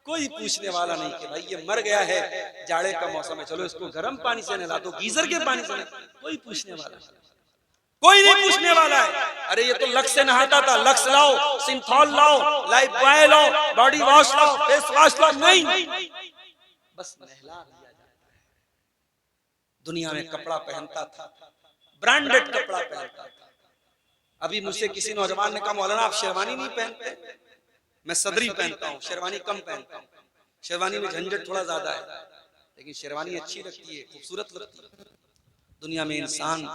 कोई पूछने वाला नहीं कि भाई ये मर गया है, जाड़े का मौसम है, चलो इसको गर्म पानी से नहला दो, गीजर के पानी से नहला। कोई पूछने वाला नहीं, कोई नहीं पूछने वाला है। अरे ये तो लक्स से नहाता था, लक्स लाओ, सिंथॉल लाओ, लाइफ बॉय लाओ, बॉडी वॉश लाओ, फेस वॉश लाओ, नहीं, बस नहला दिया जाता है। दुनिया में कपड़ा पहनता था, ब्रांडेड कपड़ा पहनता था। अभी मुझसे किसी नौजवान ने कहा मौलाना आप शेरवानी नहीं पहनते? मैं सदरी पहनता हूँ, शेरवानी कम पहनता हूँ। शेरवानी में झंझट थोड़ा ज्यादा है, लेकिन शेरवानी अच्छी लगती है, खूबसूरत लगती है। दुनिया में इंसान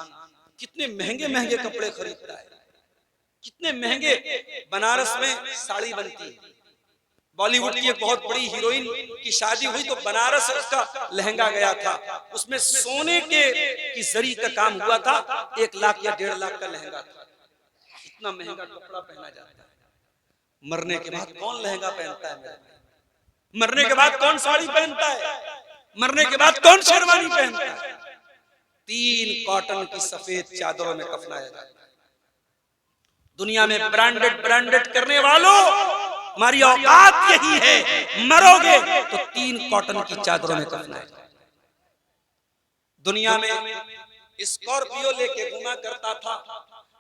कितने महंगे महंगे कपड़े खरीदता है, कितने महंगे। बनारस में साड़ी बनती है, बॉलीवुड की एक बहुत बड़ी हीरोइन की शादी हुई तो बनारस से उसका लहंगा गया था, उसमें सोने की जरी का काम हुआ था, 1 लाख या 1.5 लाख का लहंगा था। इतना महंगा कपड़ा पहना जाता है। मरने के बाद कौन लहंगा पहनता है मेरे? मरने के बाद कौन साड़ी पहनता है? मरने के बाद कौन शेरवानी पहनता है? 3 कॉटन की सफेद चादरों में कफनाया जाता है। दुनिया में ब्रांडेड करने वालों, हमारी औकात यही है, मरोगे तो 3 कॉटन की चादरों में कफनाया जाता है। दुनिया में स्कॉर्पियो लेके घुमा करता था,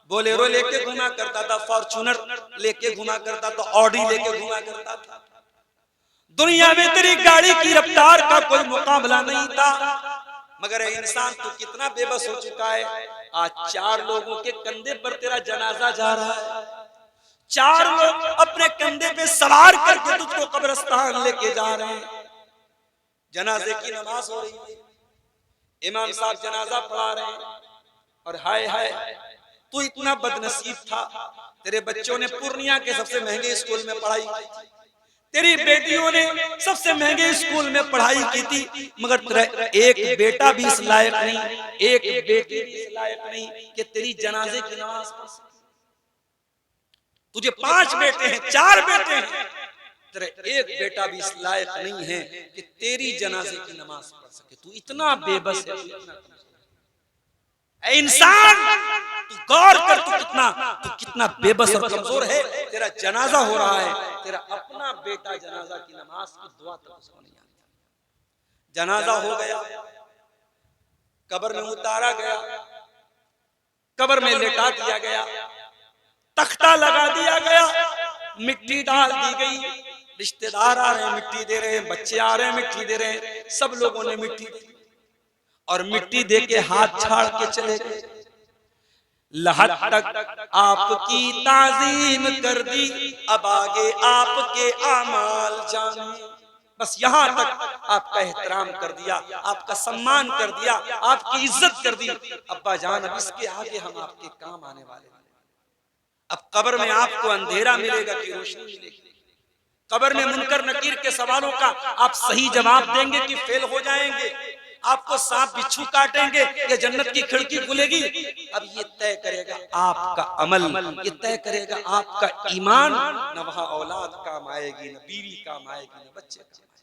बोलेरो लेके घुमा करता था, फॉर्च्यूनर लेके घुमा करता था, ऑडी लेके घुमा करता था। दुनिया में तेरी गाड़ी की रफ्तार का कोई मुकाबला नहीं था। मगर इंसान तू कितना बेबस हो चुका है। आज 4 लोगों के कंधे पर तेरा जनाजा जा रहा है, 4 लोग अपने कंधे पे सवार करके तुझको कब्रिस्तान लेके जा रहे हैं। जनाजे की नमाज हो रही है, इमाम साहब जनाजा पढ़ा रहे हैं, और हाय हाय तू इतना बदनसीब था, तेरे बच्चों ने पूर्णिया के सबसे महंगे स्कूल में पढ़ाई की थी, तेरी बेटियों ने सबसे महंगे स्कूल में पढ़ाई की थी, मगर तेरा एक बेटा भी इस लायक नहीं, एक बेटी भी इस लायक नहीं कि तेरी जनाजे की नमाज पढ़ सके। तुझे 5 बेटे हैं, 4 बेटे हैं, तेरा एक बेटा भी इस लायक नहीं है कि तेरी जनाजे की नमाज पढ़ सके। तू इतना बेबस है, ऐ इंसान तू गौर कर, तू कितना बेबस और कमजोर है। तेरा जनाजा हो रहा है, तेरा अपना बेटा जनाजा की नमाज की दुआ तक उसको नहीं आती। जनाजा हो गया, कब्र में उतारा गया, कब्र में लेटा दिया गया, तख्ता लगा दिया गया, मिट्टी डाल दी गई, रिश्तेदार आ रहे हैं मिट्टी दे रहे हैं, बच्चे आ रहे हैं मिट्टी दे रहे हैं, सब लोगों ने मिट्टी दी और मिट्टी दे के हाथ छाड़ के चले गए। लहद तक आपकी ताजीम कर दी, अब आगे आपके आमाल जाने। बस यहाँ तक आपका एहतराम कर दिया, आपका सम्मान कर दिया, आपकी इज्जत कर दी। अब्बा जान, अब इसके आगे हम आपके काम आने वाले हैं। अब कब्र में आपको अंधेरा मिलेगा कि रोशनी मिलेगी? कब्र में मुनकर नकीर के सवालों का आप सही जवाब देंगे कि फेल हो जाएंगे? आपको सांप बिच्छू काटेंगे या जन्नत की खिड़की खुलेगी? अब ये तय करेगा आपका अमल, ये तय करेगा आपका ईमान। न वहां औलाद काम आएगी, न बीवी काम आएगी, न बच्चे काम आएंगे।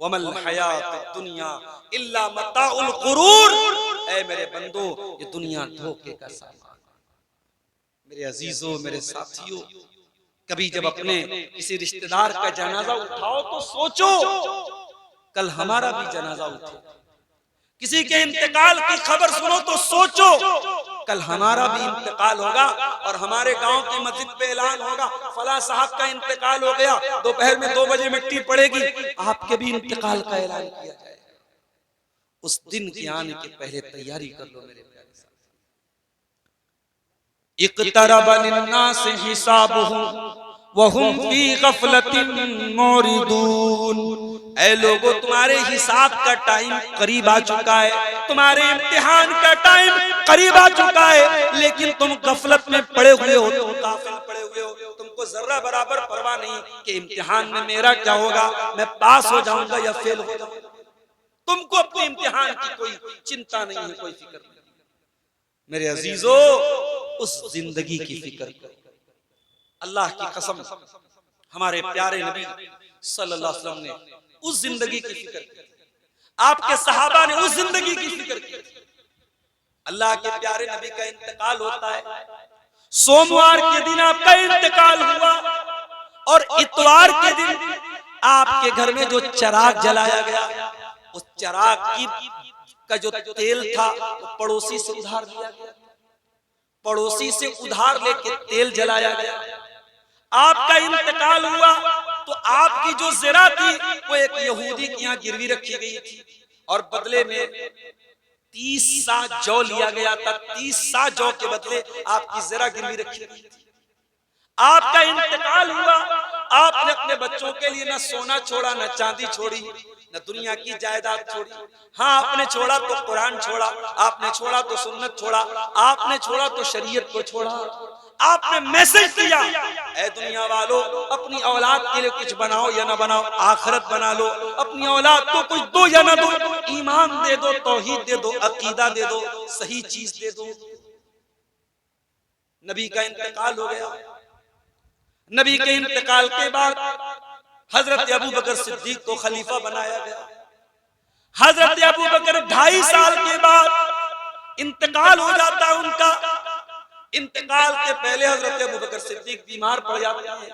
वमल हयात दुनिया इल्ला मताउल गुरूर। ऐ मेरे बंदो, ये दुनिया धोखे का सामान। मेरे अजीजों, मेरे साथियों, कभी जब अपने किसी रिश्तेदार का जनाजा उठाओ तो सोचो कल हमारा भी जनाजा उठे। किसी के इंतकाल की खबर सुनो तो सोचो कल हमारा भी इंतकाल होगा और हमारे गांव की मस्जिद पे ऐलान होगा फला साहब का इंतकाल हो गया, दोपहर में 2 बजे मिट्टी पड़ेगी, आपके भी इंतकाल का ऐलान किया जाएगा। उस दिन के आने के पहले तैयारी कर लो मेरे प्यारे साथी। इक़्तरब लिन्नास हिसाबुहुम वहुम फी गफलतिन मुरिदून। ऐ लोगों, तुम्हारे हिसाब का टाइम करीब आ चुका है, तुम्हारे इम्तिहान का टाइम करीब आ चुका है, लेकिन तुम गफलत में पड़े हुए हो, तुम गाफिल पड़े हुए हो। तुमको जर्रा बराबर परवाह नहीं कि इम्तिहान में मेरा क्या होगा, मैं पास हो जाऊंगा या फेल हो जाऊंगा। तुमको अपने इम्तिहान की कोई चिंता नहीं है, कोई फिक्र नहीं। मेरे अजीजों, उस जिंदगी की फिक्र करो। अल्लाह की कसम, हमारे प्यारे नबी सल्लल्लाहु अलैहि वसल्लम ने उस जिंदगी की फिक्र की, आपके सहाबा ने उस जिंदगी की फिक्र की। अल्लाह के प्यारे नबी का इंतकाल होता है, सोमवार के दिन आपका इंतकाल हुआ और इतवार के दिन आपके घर में जो चिराग जलाया गया, उस चिराग की का जो तेल था वो पड़ोसी से उधार लिया गया, पड़ोसी से उधार लेके तेल जलाया गया। आपका इंतकाल हुआ तो आपकी जो ज़रा थी वो एक यहूदी के यहाँ गिरवी रखी गई थी और बदले में 30 सा जौ लिया गया था। 30 सा जौ के बदले आपकी ज़रा गिरवी रखी गई थी। आपका इंतकाल हुआ, आपने अपने बच्चों के लिए न सोना छोड़ा, न चांदी छोड़ी, न दुनिया की जायदाद छोड़ी। हाँ, आपने छोड़ा तो कुरान छोड़ा, आपने छोड़ा तो सुन्नत छोड़ा, आपने छोड़ा तो शरीयत को छोड़ा। आपने मैसेज दिया, ऐ दुनिया वालों, अपनी औलाद के लिए कुछ बनाओ या ना बनाओ, आखिरत बना लो। अपनी औलाद को कुछ दो या ना दो, ईमान दे दो, तौहीद दे दो, अकीदा दे दो, सही चीज दे दो। नबी का इंतकाल हो गया। नबी के इंतकाल के बाद हजरत अबू बकर सिद्दीक को खलीफा बनाया गया। हजरत अबू बकर 2.5 साल के बाद इंतकाल हो जाता है उनका। इंतकाल के पहले हजरत अबू बकर सिद्दीक बीमार पड़ जाते हैं।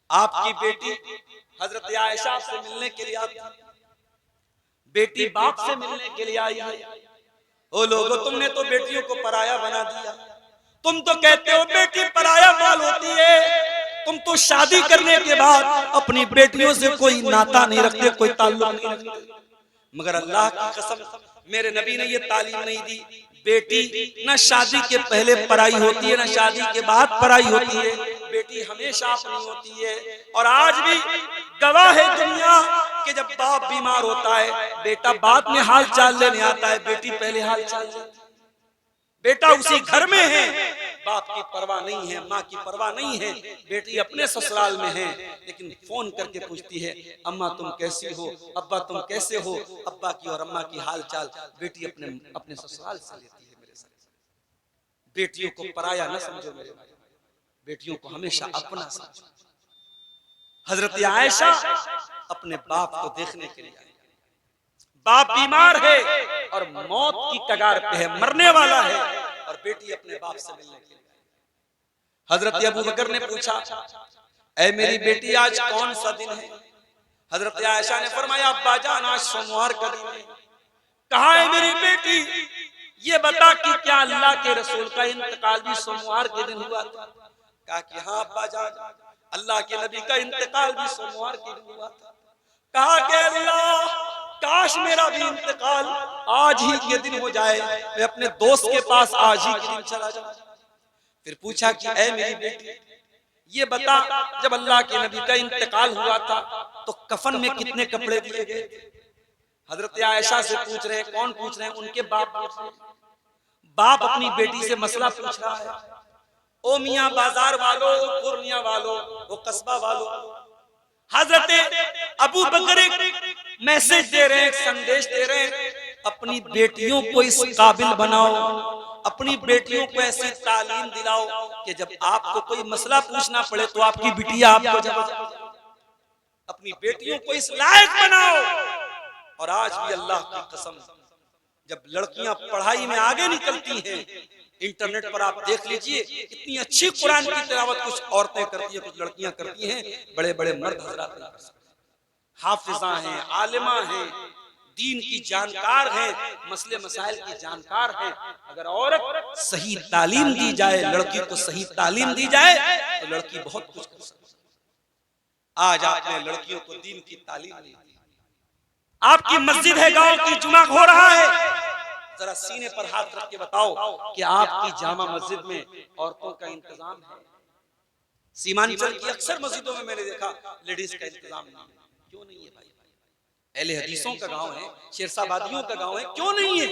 आपकी बेटी हजरत आयशा से मिलने के लिए आती है, बेटी बाप से मिलने के लिए आई है। ओ लोगों, तुमने तो बेटियों को पराया बना दिया। तुम तो कहते हो बेटी पराया माल होती है, तुम तो शादी करने के बाद अपनी बेटियों से कोई नाता नहीं रखते, कोई ताल्लुक नहीं रखते। मगर अल्लाह की कसम, मेरे नबी ने ये तालीम नहीं दी। बेटी न शादी के पहले पराई होती है, न शादी के बाद पराई होती है। बेटी हमेशा अपनी होती है। और आज भी गवाह है दुनिया कि जब बाप बीमार होता है, बेटा बाद में हाल चाल लेने आता है, बेटी पहले हाल चाल लेती है। बेटा उसी घर में है, बाप की परवाह नहीं है, माँ की परवाह नहीं है, बेटी अपने ससुराल में है, लेकिन फोन करके पूछती है, अम्मा तुम कैसी हो, अब्बा तुम कैसे हो। अब्बा की और अम्मा की हाल चाल बेटी अपने अपने ससुराल से लेती है। मेरे साथ बेटियों को पराया न समझो मेरे भाई, बेटियों को हमेशा अपना समझो। हजरत आयशा अपने बाप को देखने के लिए आई। बाप बीमार है और मौत की कगार पे है, मरने वाला है, और बेटी अपने बाप से मिलने के लिए। हजरत अबू बकर ने पूछा, ऐ मेरी बेटी आज कौन सा दिन है। हजरत आयशा ने फरमाया, अब्बा जान आज सोमवार का दिन है। कहा है मेरी बेटी, ये बता कि क्या अल्लाह के रसूल का इंतकाल भी सोमवार के दिन हुआ था। कहा कि हाँ अब्बा जान, अल्लाह के नबी का इंतकाल भी सोमवार के दिन हुआ था। कहा कि अल्लाह काश मेरा भी इंतकाल आज ही के दिन हो जाए, मैं अपने दोस्त के पास आज ही के दिन चला जाऊं। फिर पूछा कि ऐ मेरी बेटी, ये बता जब अल्लाह के नबी का इंतकाल हुआ था तो कफन में कितने कपड़े दिए गए थे। हजरत आयशा से पूछ रहे हैं, कौन पूछ रहे हैं, उनके बाप पूछ रहे हैं। बाप अपनी बेटी से मसला पूछ रहा है। ओ मियां बाजार वालों, ओ पूर्णिया वालों, ओ कस्बा वालों, हजरत अबू बकर मैसेज दे रहे हैं, संदेश दे रहे हैं, अपनी बेटियों को इस काबिल बनाओ, अपनी बेटियों को ऐसी तालीम दिलाओ कि जब आपको कोई मसला पूछना पड़े तो आपकी बिटिया आपको जवाब। अपनी बेटियों को इस लायक बनाओ। और आज भी अल्लाह की कसम, जब लड़कियां पढ़ाई में आगे निकलती हैं, इंटरनेट पर आप देख लीजिए कितनी अच्छी कुरान की तिलावत कुछ औरतें करती हैं, कुछ लड़कियां करती हैं, बड़े बड़े मर्द हजरात नहीं कर सकते। हाफिजा हैं, आलिमा हैं, दीन की जानकार हैं, मसले मसाइल की जानकार हैं। अगर औरत सही तालीम दी जाए, लड़की को सही तालीम दी जाए तो लड़की बहुत कुछ कर सकती है। आज आपने लड़कियों को दीन की तालीम नहीं दी। आपकी मस्जिद है, गांव की जुमा हो रहा है, जरा सीने पर हाथ रख के बताओ कि आपकी जामा मस्जिद में औरतों का इंतजाम है। सीमांचल की अक्सर मस्जिदों में मैंने देखा लेडीज का इंतजाम नहीं है। क्यों नहीं है भाई? अहले हदीसों का गांव है, शेरशाबादियों का गांव है, क्यों नहीं है?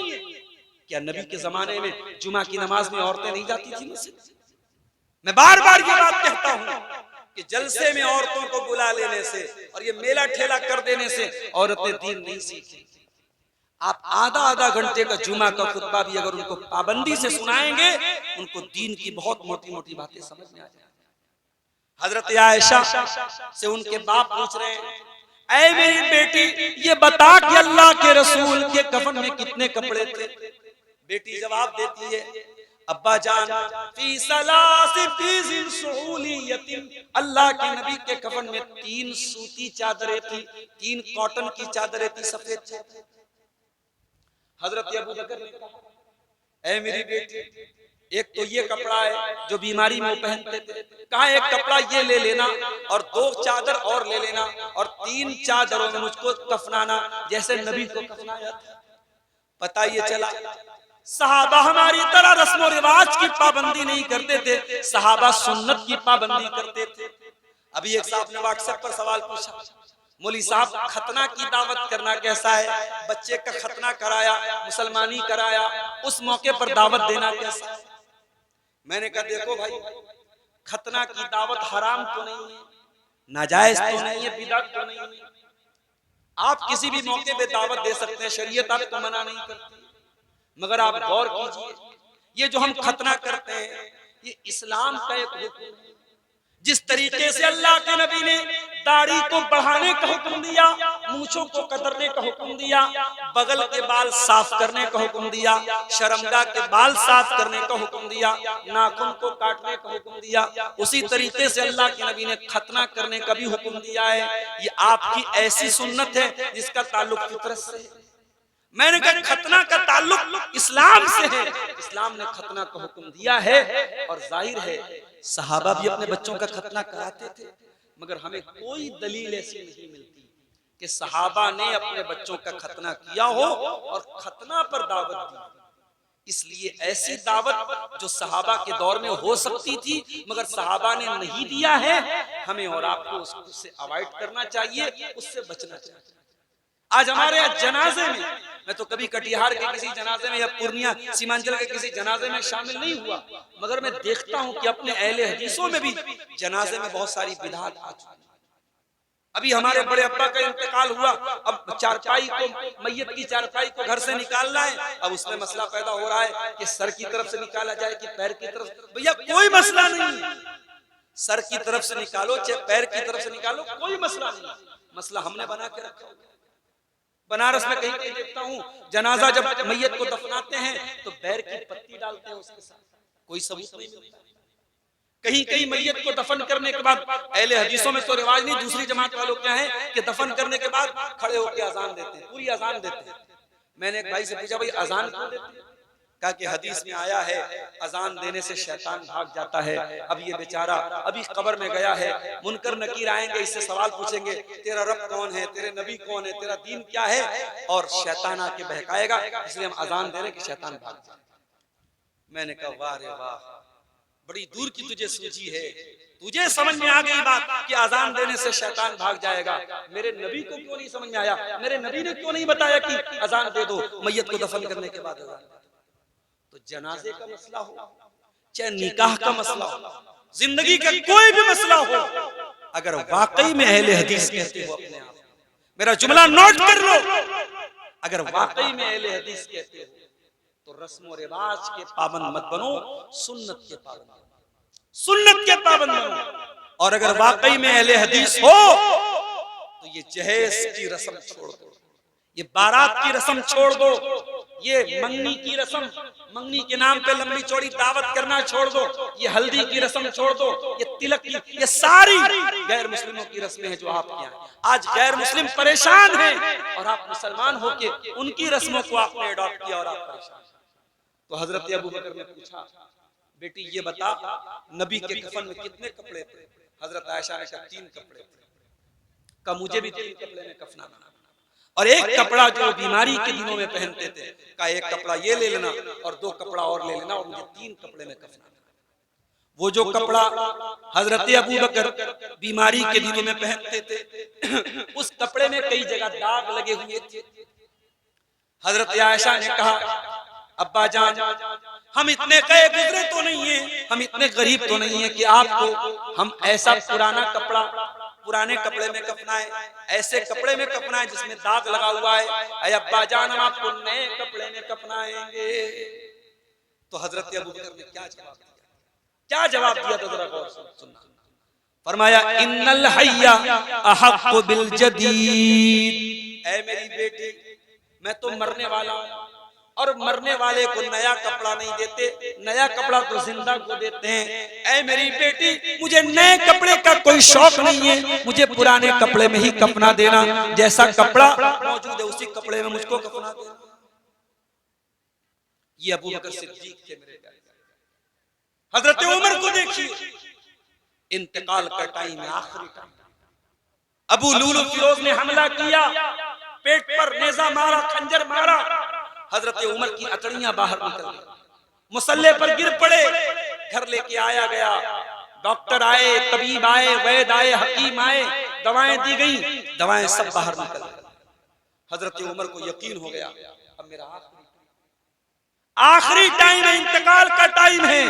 क्या नबी के जमाने में जुमा की नमाज में औरतें नहीं जाती थी मस्जिद? मैं बार बार ये बात कहता हूँ कि जलसे में औरतों को बुला लेने से और ये मेला ठेला कर देने से औरतें दीन नहीं सीखती। आप आधा आधा घंटे का जुमा का खुतबा भी अगर उनको पाबंदी से सुनाएंगे, उनको दीन की बहुत मोटी मोटी बातें समझ में आ जाएंगी। हजरत आयशा से उनके बाप पूछ रहे हैं, ऐ मेरी बेटी, ये बता कि अल्लाह के रसूल के कफन में कितने कपड़े थे। बेटी जवाब देती है, अब्बा जान फी सलासी फीज़िन सुहूलियतिन, अल्लाह के नबी के कफन में 3 सूती चादरें थी, 3 कॉटन की चादरें थी, सफेद चादर। हजरत अबू बकर ने कहा, ऐ मेरी बेटी, एक तो ये कपड़ा है जो बीमारी में पहनते थे, कहा एक कपड़ा ये ले लेना और 2 चादर और ले लेना और 3 चादरों में मुझको कफनाना जैसे नबी को कफनाया था। पता ये चला सहाबा हमारी तरह रस्म और रिवाज की पाबंदी नहीं करते थे, सहाबा सुन्नत की पाबंदी करते थे। अभी एक साहब ने व्हाट्सएप पर सवाल पूछा, मौली साहब खतना की दावत करना कैसा है? बच्चे का खतना कराया, मुसलमानी कराया, उस मौके पर दावत देना कैसा है? मैंने कहा देखो भाई, खतना की दावत हराम तो नहीं है, नाजायज तो नहीं है, बिदअत तो नहीं है। आप किसी भी मौके पे दावत दे सकते हैं, शरीयत आपको मना नहीं करती। मगर आप गौर कीजिए, ये जो हम खतना करते हैं ये इस्लाम का एक हुक्म है। जिस तरीके से अल्लाह के नबी ने दाढ़ी को बढ़ाने का हुक्म दिया, मूंछों को कतरने का हुक्म दिया, बगल के बाल साफ करने का हुक्म दिया, शर्मगा के बाल साफ करने का हुक्म दिया, नाखून को काटने का हुक्म दिया, उसी तरीके से अल्लाह के नबी ने खतना करने का भी हुक्म दिया है। ये आपकी ऐसी सुन्नत है जिसका ताल्लुक फितरत से है। मैंने कहा खतना का ताल्लुक इस्लाम से है, इस्लाम ने खतना का हुक्म दिया है। और जाहिर है सहाबा भी अपने बच्चों का खतना कराते थे, मगर हमें कोई दलील ऐसी नहीं मिलती कि सहाबा ने अपने बच्चों का खतना किया हो और खतना पर दावत दी। इसलिए ऐसी दावत जो सहाबा के दौर में हो सकती थी मगर सहाबा ने नहीं दिया है, हमें और आपको उससे अवॉइड करना चाहिए, उससे बचना चाहिए। आज हमारे यहाँ जनाजे में, मैं तो कभी कटिहार के किसी जनाजे में या पूर्णिया सीमांचल के किसी जनाजे में शामिल नहीं हुआ, मगर मैं देखता हूं कि अपने अहले हदीसों में भी जनाजे में बहुत सारी बिदअत आ चुकी है। अभी हमारे बड़े अब्बा का इंतकाल हुआ, अब चारपाई को, मैयत की चारपाई को घर से निकालना है। अब उसमें मसला पैदा हो रहा है कि सर की तरफ से निकाला जाए कि पैर की तरफ से। भैया कोई मसला नहीं, सर की तरफ से निकालो चाहे पैर की तरफ से निकालो, कोई मसला नहीं। मसला हमने बना के रखा। बनारस में कहीं कहीं देखता हूँ जनाजा जब मैयत को दफनाते हैं तो बैर की पत्ती डालते हैं उसके साथ, कोई सबूत नहीं मिलता। कहीं कहीं मैयत को दफन करने के बाद, अहले हदीसों में तो रिवाज नहीं, दूसरी जमात वालों क्या है कि दफन करने के बाद खड़े होकर अजान देते हैं, पूरी अजान देते हैं। मैंने एक भाई से पूछा, भाई अजान क्यों देते हैं? कहा कि हदीस में आया है अजान देने से शैतान भाग जाता है। अब ये बेचारा अभी कब्र में गया है, मुनकर नकीर आएंगे, इससे सवाल पूछेंगे तेरा रब कौन है, तेरे नबी कौन है, तेरा दीन क्या है, और शैतान आके बहकाएगा, इसलिए हम अजान दे रहे कि शैतान भाग जाए। मैंने कहा वाह रे वाह, बड़ी दूर की तुझे सूझी है, तुझे समझ में आ गई बात कि अजान देने से शैतान भाग जाएगा। मेरे नबी को क्यों नहीं समझ में आया? मेरे नबी ने क्यों नहीं बताया कि अजान दे दो मैयत को दफन करने के बाद अजान? तो जनाजे का मसला हो चाहे निकाह का मसला हो, जिंदगी का कोई भी मसला हो, अगर वाकई में अहले हदीस कहते हो अपने आप, मेरा जुमला नोट कर लो, अगर वाकई में अहले हदीस कहते हो तो रस्म और रिवाज के पाबंद मत बनो, सुन्नत के पाबंद बनो, सुन्नत के पाबंद बनो। और अगर वाकई में अहले हदीस हो तो ये जहेज की रस्म छोड़ दो, ये बारात की रस्म छोड़ दो, ये मंगनी की रस्म, मंगनी के नाम पे लंबी चौड़ी दावत करना छोड़ दो, ये हल्दी की रस्म छोड़ दो, ये तिलक की, ये सारी गैर मुस्लिमों की रस्में हैं जो आपके यहाँ। आज गैर मुस्लिम परेशान हैं और आप मुसलमान होके उनकी रस्मों को आपने अडॉप्ट किया और आप परेशान। तो हजरत अबू बकर ने पूछा, बेटी ये बता नबी के कफन में कितने कपड़े थे? हजरत आयशा ने कहा 3 कपड़े थे। कहा मुझे भी 3 कपड़े में कफनाना, और एक कपड़ा जो बीमारी के दिनों में पहनते थे, का एक कपड़ा ये ले लेना और 2 कपड़ा और ले लेना, और मुझे 3 कपड़े में कफनाना। वो जो कपड़ा हजरत अबू बकर बीमारी के दिनों में पहनते थे, उस कपड़े में कई जगह दाग लगे हुए थे। हजरत आयशा ने कहा, अब्बा जान हम इतने कहे गुजरे तो नहीं है, हम इतने गरीब तो नहीं है कि आपको हम ऐसा पुराना कपड़ा पुराने कपड़े में कफनाए, ऐसे कपड़े में कफनाए जिसमें दाग लगा हुआ है। अरे अब्बा जान हम आपको नए कपड़े में कफनाएंगे। तो हजरत अबू बकर ने क्या जवाब दिया? क्या जवाब दिया तो जरा गौर से सुनना। फरमाया इन्नल हय्या अहक्कु बिल जदीद, ऐ मेरी बेटी मैं तो मरने वाला हूं और मरने वाले को नया कपड़ा नहीं देते, नया कपड़ा तो जिंदा को देते हैं। ऐ मेरी बेटी मुझे नए कपड़े का कोई शौक नहीं है, मुझे पुराने कपड़े में ही कफना देना, जैसा कपड़ा मौजूद है उसी कपड़े में मुझको कफना देना। ये अबू बकर सिद्दीक थे मेरे प्यारे। हजरत उमर को देखिए, इंतकाल का टाइम है, आखिरी टाइम। अबू लूलू फिरोज ने हमला किया, पेट पर नेजा मारा, खंजर मारा, हजरत उमर की अतड़ियां बाहर निकल गई, मुसल्ले पर गिर पड़े। घर लेके आया गया, डॉक्टर आए, तबीब आए, वैद आए, हकीम आए, दवाएं दी गई, दवाएं सब बाहर निकल गई। हजरत उमर को यकीन हो गया अब मेरा आखिरी टाइम है, इंतकाल का टाइम है।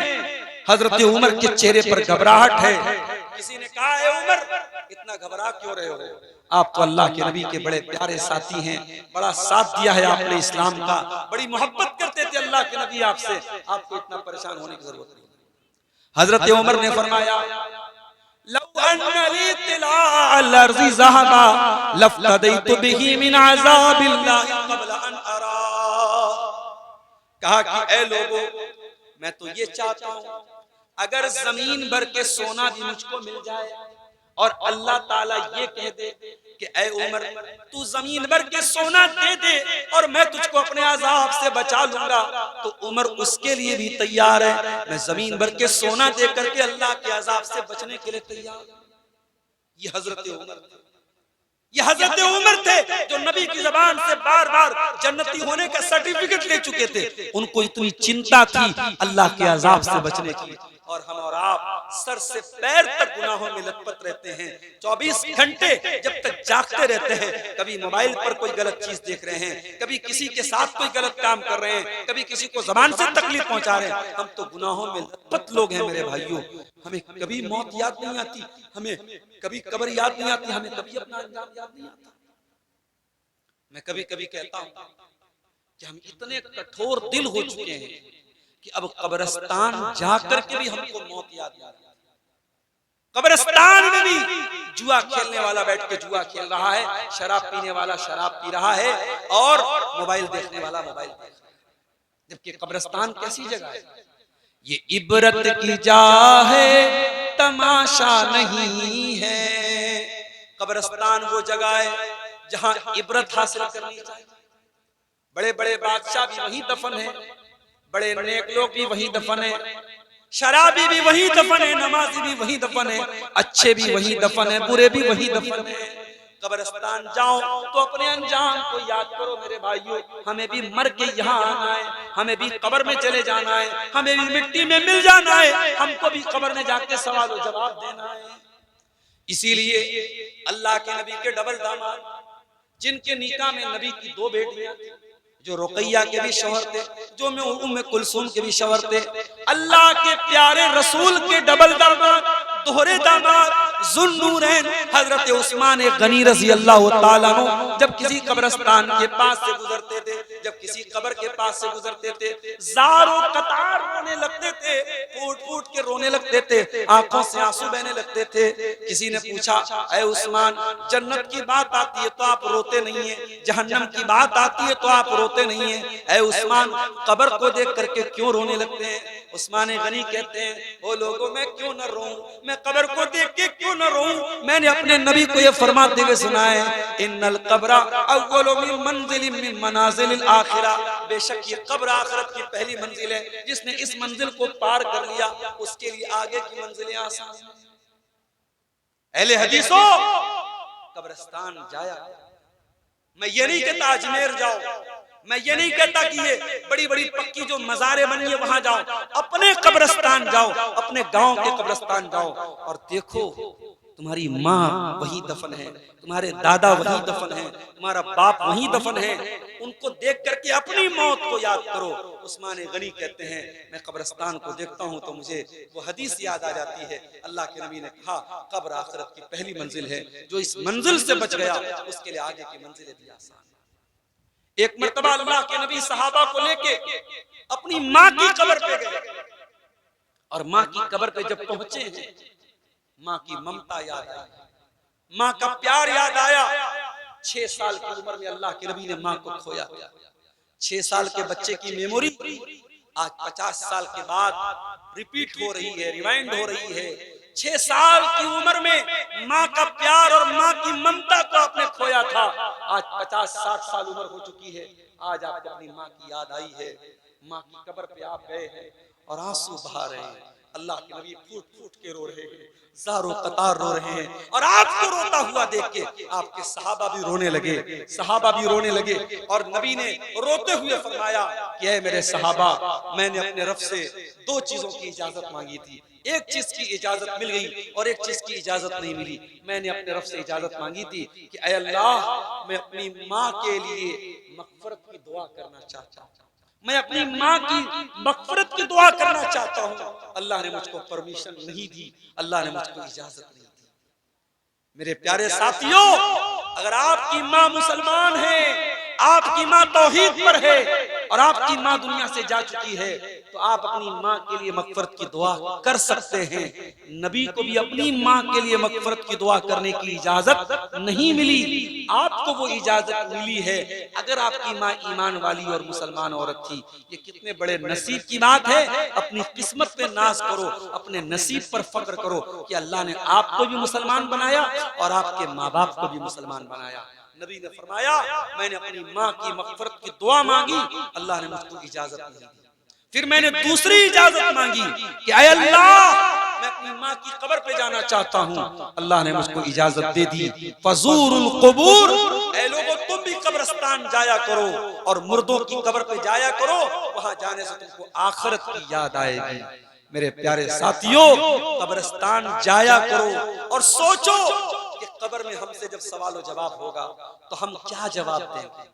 हजरत उमर के चेहरे पर घबराहट है। किसी ने कहा है उमर इतना घबरा क्यों रहे हो? आप तो अल्लाह के नबी के बड़े प्यारे साथी हैं, बड़ा साथ दिया है आपने इस्लाम का, बड़ी मोहब्बत करते थे अल्लाह के नबी आपसे, आपको इतना परेशान होने की जरूरत नहीं। हजरत उमर ने फरमाया लौ अन्ना ली तिलाअल अर्ज़ि ज़हबा लफ्तदैतु बिही मिन अज़ाबिल्लाहि क़ब्ल अन अरा। कहा कि ऐ लोगों मैं तो ये चाहता हूं अगर जमीन भर के सोना भी मुझको मिल जाए और अल्लाह ताला ये कह दे कि ऐ उमर तू जमीन भर के सोना दे दे और मैं तुझको अपने अजाब से बचा लूंगा, तो उमर उसके लिए भी तैयार है। मैं जमीन भर के सोना दे करके अल्लाह के अजाब से बचने के लिए तैयार। ये हजरत उमर। ये हजरत उमर थे जो नबी की जबान से बार बार जन्नती होने का सर्टिफिकेट ले चुके थे। उनको इतनी चिंता थी अल्लाह के अजाब से बचने की। और हम और आप सर से पैर तक गुनाहों में लथपथ रहते हैं, 24 घंटे जब तक जागते रहते हैं। कभी मोबाइल पर कोई गलत चीज देख रहे हैं, कभी किसी के साथ कोई गलत काम कर रहे हैं, कभी किसी को जबान से तकलीफ पहुंचा रहे हैं। हम तो गुनाहों में लथपथ लोग हैं मेरे भाइयों। हमें कभी मौत याद नहीं आती, हमें कभी कब्र याद नहीं आती, हमें कभी अपना अंजाम याद नहीं आता। मैं कभी कभी कहता हूं कि हम इतने कठोर दिल हो चुके हैं कि अब कब्रिस्तान जाकर के भी हमको मौत याद नहीं आती। कब्रिस्तान में भी जुआ खेलने वाला बैठ के जुआ खेल रहा है, शराब पीने वाला शराब पी रहा है और मोबाइल देखने वाला मोबाइल देख रहा है। जबकि कब्रिस्तान कैसी जगह है? ये इबरत की जा है, तमाशा नहीं है। कब्रिस्तान वो जगह है जहां इबरत हासिल करनी चाहिए। बड़े बड़े बादशाह भी वहीं दफन है, बड़े नेक लोग भी वहीं दफन है, शराबी भी वहीं दफन है, नमाजी भी वहीं दफन है, अच्छे भी वहीं दफन है, बुरे भी वहीं दफन है। कब्रिस्तान जाओ तो अपने अंजाम को याद करो मेरे भाइयों। हमें भी मर के यहाँ आना है, हमें भी कब्र में चले जाना है, हमें भी मिट्टी में मिल जाना है, हमको भी कब्र में जाके सवाल और जवाब देना है। इसीलिए अल्लाह के नबी के डबल दामाद, जिनके निकाह में नबी की 2 बेटियां, जो रुकैया के भी शौहर थे, जो उम्मे कुलसूम के भी शौहर थे, अल्लाह के प्यारे रसूल के डबल दामाद, दोहरे दामाद ज़ुन्नूरैन हजरत उस्मान गनी रज़ी अल्लाह ताला अन्हु जब किसी कब्रिस्तान के पास से गुजरते थे, जब किसी कब्र के पास से गुजरते थे, ज़ारों कतार रोने लगते थे, फूट फूट के रोने लगते थे, आंखों से आंसू बहने लगते थे। किसी ने पूछा, ऐ उस्मान, जन्नत की बात आती है तो आप रोते नहीं है, जहन्नम की बात आती है तो आप रोते नहीं है, ऐ उस्मान कब्र को देख करके क्यों रोने लगते हैं? उस्मान गनी कहते हैं, ओ लोगों, मैं क्यों न रोऊं, मैं कब्र को देख के क्यों न रोऊं? मैंने अपने नबी को ये फरमाते हुए सुना है, इन्नल कब्र अव्वलु मिन मंजिलिन मिन मनाजिलिल आखिरा, बेशक ये कब्र आखिरत की पहली मंजिल है। जिसने इस मंजिल को पार कर लिया उसके लिए आगे की मंजिलें आसान हैं। अहले हदीसों, कब्रिस्तान जाया, मैं ये नहीं कहता अजमेर जाओ, मैं ये नहीं कहता कि ये बड़ी बड़ी पक्की जो मज़ारे बनी है वहां जाओ, अपने कब्रिस्तान जाओ, अपने गांव के कब्रिस्तान जाओ और देखो तुम्हारी माँ वहीं दफन है, तुम्हारे दादा वहीं दफन है, तुम्हारा बाप वहीं दफन है। उनको देख करके अपनी मौत को याद करो। उस्मान गनी कहते हैं, मैं कब्रिस्तान को देखता हूँ तो मुझे वो हदीस याद आ जाती है। अल्लाह के नबी ने कहा, कब्र आखिरत की पहली मंजिल है, जो इस मंजिल से बच गया उसके लिए आगे की मंजिलें भी आसान। एक मर्तबा अल्लाह के नबी सहाबा को लेके अपनी माँ की कब्र पे गए और माँ की कब्र पे जब पहुंचे हैं, माँ की ममता याद आई, माँ का प्यार याद आया। 6 साल की उम्र में अल्लाह के नबी ने माँ को खोया। 6 साल के बच्चे की मेमोरी आज 50 साल के बाद रिपीट हो रही है, रिवाइंड हो रही है। 6 साल की उम्र में माँ का प्यार और माँ की ममता को आपने खोया था। आज 50-60 साल उम्र हो चुकी है, आज आपको अपनी माँ की याद आई है। माँ की कब्र पे आप गए हैं और आंसू बहा रहे हैं। अल्लाह के नबी फूट फूट के रो रहे हैं, ज़ारों कतार रो रहे हैं और आपको रोता हुआ देख के आपके सहाबा भी रोने लगे, सहाबा भी रोने लगे। और नबी ने रोते हुए फरमाया कि ऐ मेरे सहाबा, मैंने अपने रब से 2 चीजों की इजाजत मांगी थी, एक चीज की इजाजत मिल गई और एक चीज की इजाजत नहीं मिली। मैंने अपने रब से इजाजत मांगी थी कि ऐ अल्लाह, मैं अपनी माँ के लिए मग़फ़िरत की दुआ करना चाहता हूँ, मैं अपनी माँ की मग़फ़िरत की दुआ करना चाहता हूँ। अल्लाह ने मुझको परमिशन नहीं दी, अल्लाह ने मुझको इजाजत नहीं दी। मेरे प्यारे साथियों, अगर आपकी माँ मुसलमान है, आपकी माँ तौहीद पर है और आपकी माँ दुनिया से जा चुकी है, तो आप अपनी माँ के लिए मग़फ़िरत की दुआ कर सकते हैं। नबी को भी अपनी माँ के लिए मग़फ़िरत की दुआ करने की इजाजत नहीं मिली, आपको वो इजाजत मिली है। अगर आपकी माँ ईमान वाली और मुसलमान औरत थी, ये कितने बड़े नसीब की बात है। अपनी किस्मत पे नाज करो, अपने नसीब पर फख्र करो कि अल्लाह ने आपको भी मुसलमान बनाया और आपके माँ बाप को भी मुसलमान बनाया। नबी ने फरमाया, मैंने अपनी माँ की मग़फ़िरत की दुआ मांगी, अल्लाह ने मुझको इजाजत नहीं दी। फिर मैंने दूसरी इजाजत मांगी कि ऐ अल्लाह, मैं अपनी माँ की कब्र पे जाना चाहता हूँ। अल्लाह ने मुझको इजाजत दे दी। फजूरुल कुबूर, ऐ लोगों तुम भी कब्रिस्तान जाया करो और मुर्दों की कब्र पे जाया करो, वहां जाने से तुमको आखिरत की याद आएगी। मेरे प्यारे साथियों, कब्रिस्तान जाया करो और सोचो कि कब्र में हमसे जब सवाल जवाब होगा तो हम क्या जवाब देंगे।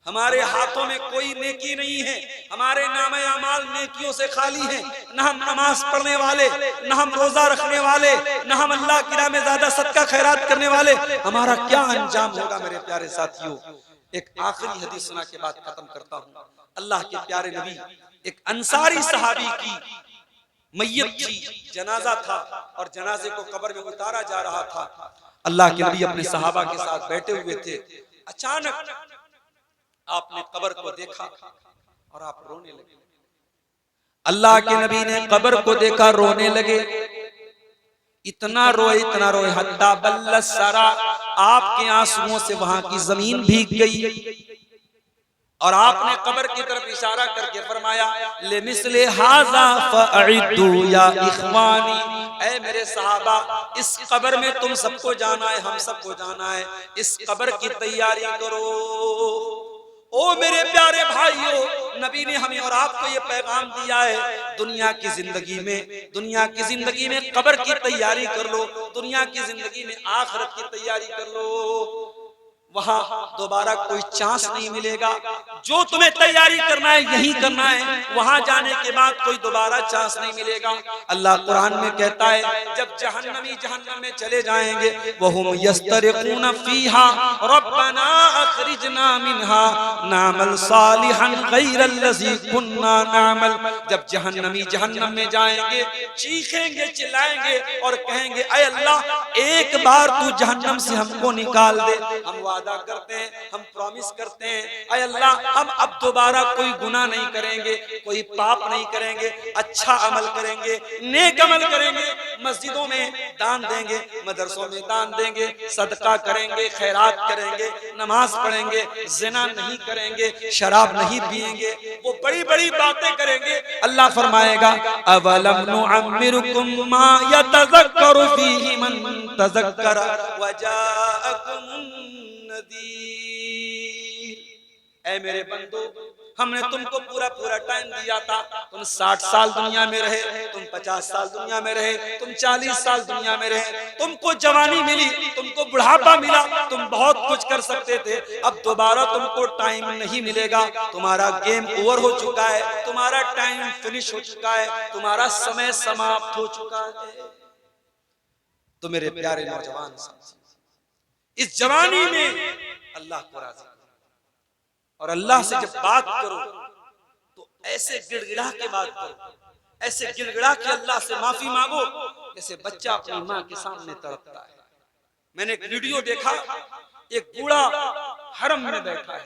हमारे हाथों में कोई नेकी नहीं है, हमारे नामे अमाल नेकियों से खाली हैं। न हम नमाज पढ़ने वाले, न हम रोजा रखने वाले, न हम अल्लाह की राह में ज्यादा सदका खैरात करने वाले। हमारा क्या अंजाम होगा मेरे प्यारे साथियों। एक आखिरी हदीस सुना के बाद खत्म करता हूँ। अल्लाह के प्यारे नबी, एक अंसारी सहाबी की मैयत थी, जनाजा था और जनाजे को कब्र में उतारा जा रहा था। अल्लाह के नबी अपने सहाबा के साथ बैठे हुए थे। अचानक आपने कब्र को देखा और आप रोने लगे। अल्लाह के नबी ने कब्र को देखा, रोने लगे। इतना रोए हत्ता बल्लस सरा, आपके आंसुओं से वहां की जमीन भीग गई। और आपने कब्र की तरफ इशारा करके फरमाया, ले मिसले हाजा फअइदू या इख्वानी, ऐ मेरे सहाबा, इस कब्र में तुम सबको जाना है, हम सबको जाना है, इस कब्र की तैयारी करो। ओ मेरे प्यारे भाइयों, नबी ने हमें और आपको ये पैगाम दिया है, दुनिया की जिंदगी में कब्र की तैयारी कर लो, दुनिया की जिंदगी में आखिरत की तैयारी कर लो। वहां दोबारा कोई चांस नहीं मिलेगा। जो तुम्हें तैयारी करना है यही करना है, वहां जाने के बाद कोई दोबारा चांस नहीं मिलेगा। अल्लाह कुरान में कहता है, जब जहन्नमी जहन्नम में चले जाएंगे, वहुम यस्तरिकून फीहा रब्बना अखरिजना मिनहा नामल सालिहन गैरल्लज़ी कुन्ना नामल। जब जहन्नमी जहन्नम में जाएंगे, चीखेंगे, चिल्लाएंगे और कहेंगे, ऐ अल्लाह, एक बार तू जहन्नम से हमको निकाल दे। हम वादा करते हैं, हम प्रॉमिस करते हैं, ऐ अल्लाह, हम अब दोबारा कोई गुनाह नहीं करेंगे, कोई पाप नहीं करेंगे, अच्छा अमल करेंगे, नेक अमल करेंगे, मस्जिदों में दान देंगे, मदरसों में दान देंगे, सदका करेंगे, खैरात करेंगे, नमाज पढ़ेंगे, जिना नहीं करेंगे, शराब नहीं पिएंगे, वो बड़ी बड़ी बातें करेंगे। अल्लाह फरमाएगा, अवलम नुअम्मिरुकुम मा यतज़क्करु फीहि मन तज़क्कर वजाअकुमुन नज़ीर। ऐ मेरे बंदो, हमने तुमको पूरा टाइम दिया था। तुम 60 साल दुनिया में रहे, तुम 50 साल दुनिया में रहे, तुम 40 साल दुनिया में रहे, तुमको जवानी मिली, तुमको बुढ़ापा मिला, तुम बहुत कुछ कर सकते थे। अब दोबारा तुमको टाइम नहीं मिलेगा, तुम्हारा गेम ओवर हो चुका है, तुम्हारा टाइम फिनिश हो चुका है, तुम्हारा समय समाप्त हो चुका है। तो मेरे प्यारे नौजवान, इस जवानी में अल्लाह को राजी और अल्लाह से जब बात करो तो ऐसे गिड़गिड़ा के बात करो, ऐसे गिड़गिड़ा के अल्लाह से माफी मांगो जैसे बच्चा अपनी माँ के सामने तड़पता है। मैंने एक वीडियो देखा, एक बूढ़ा हरम में बैठा है,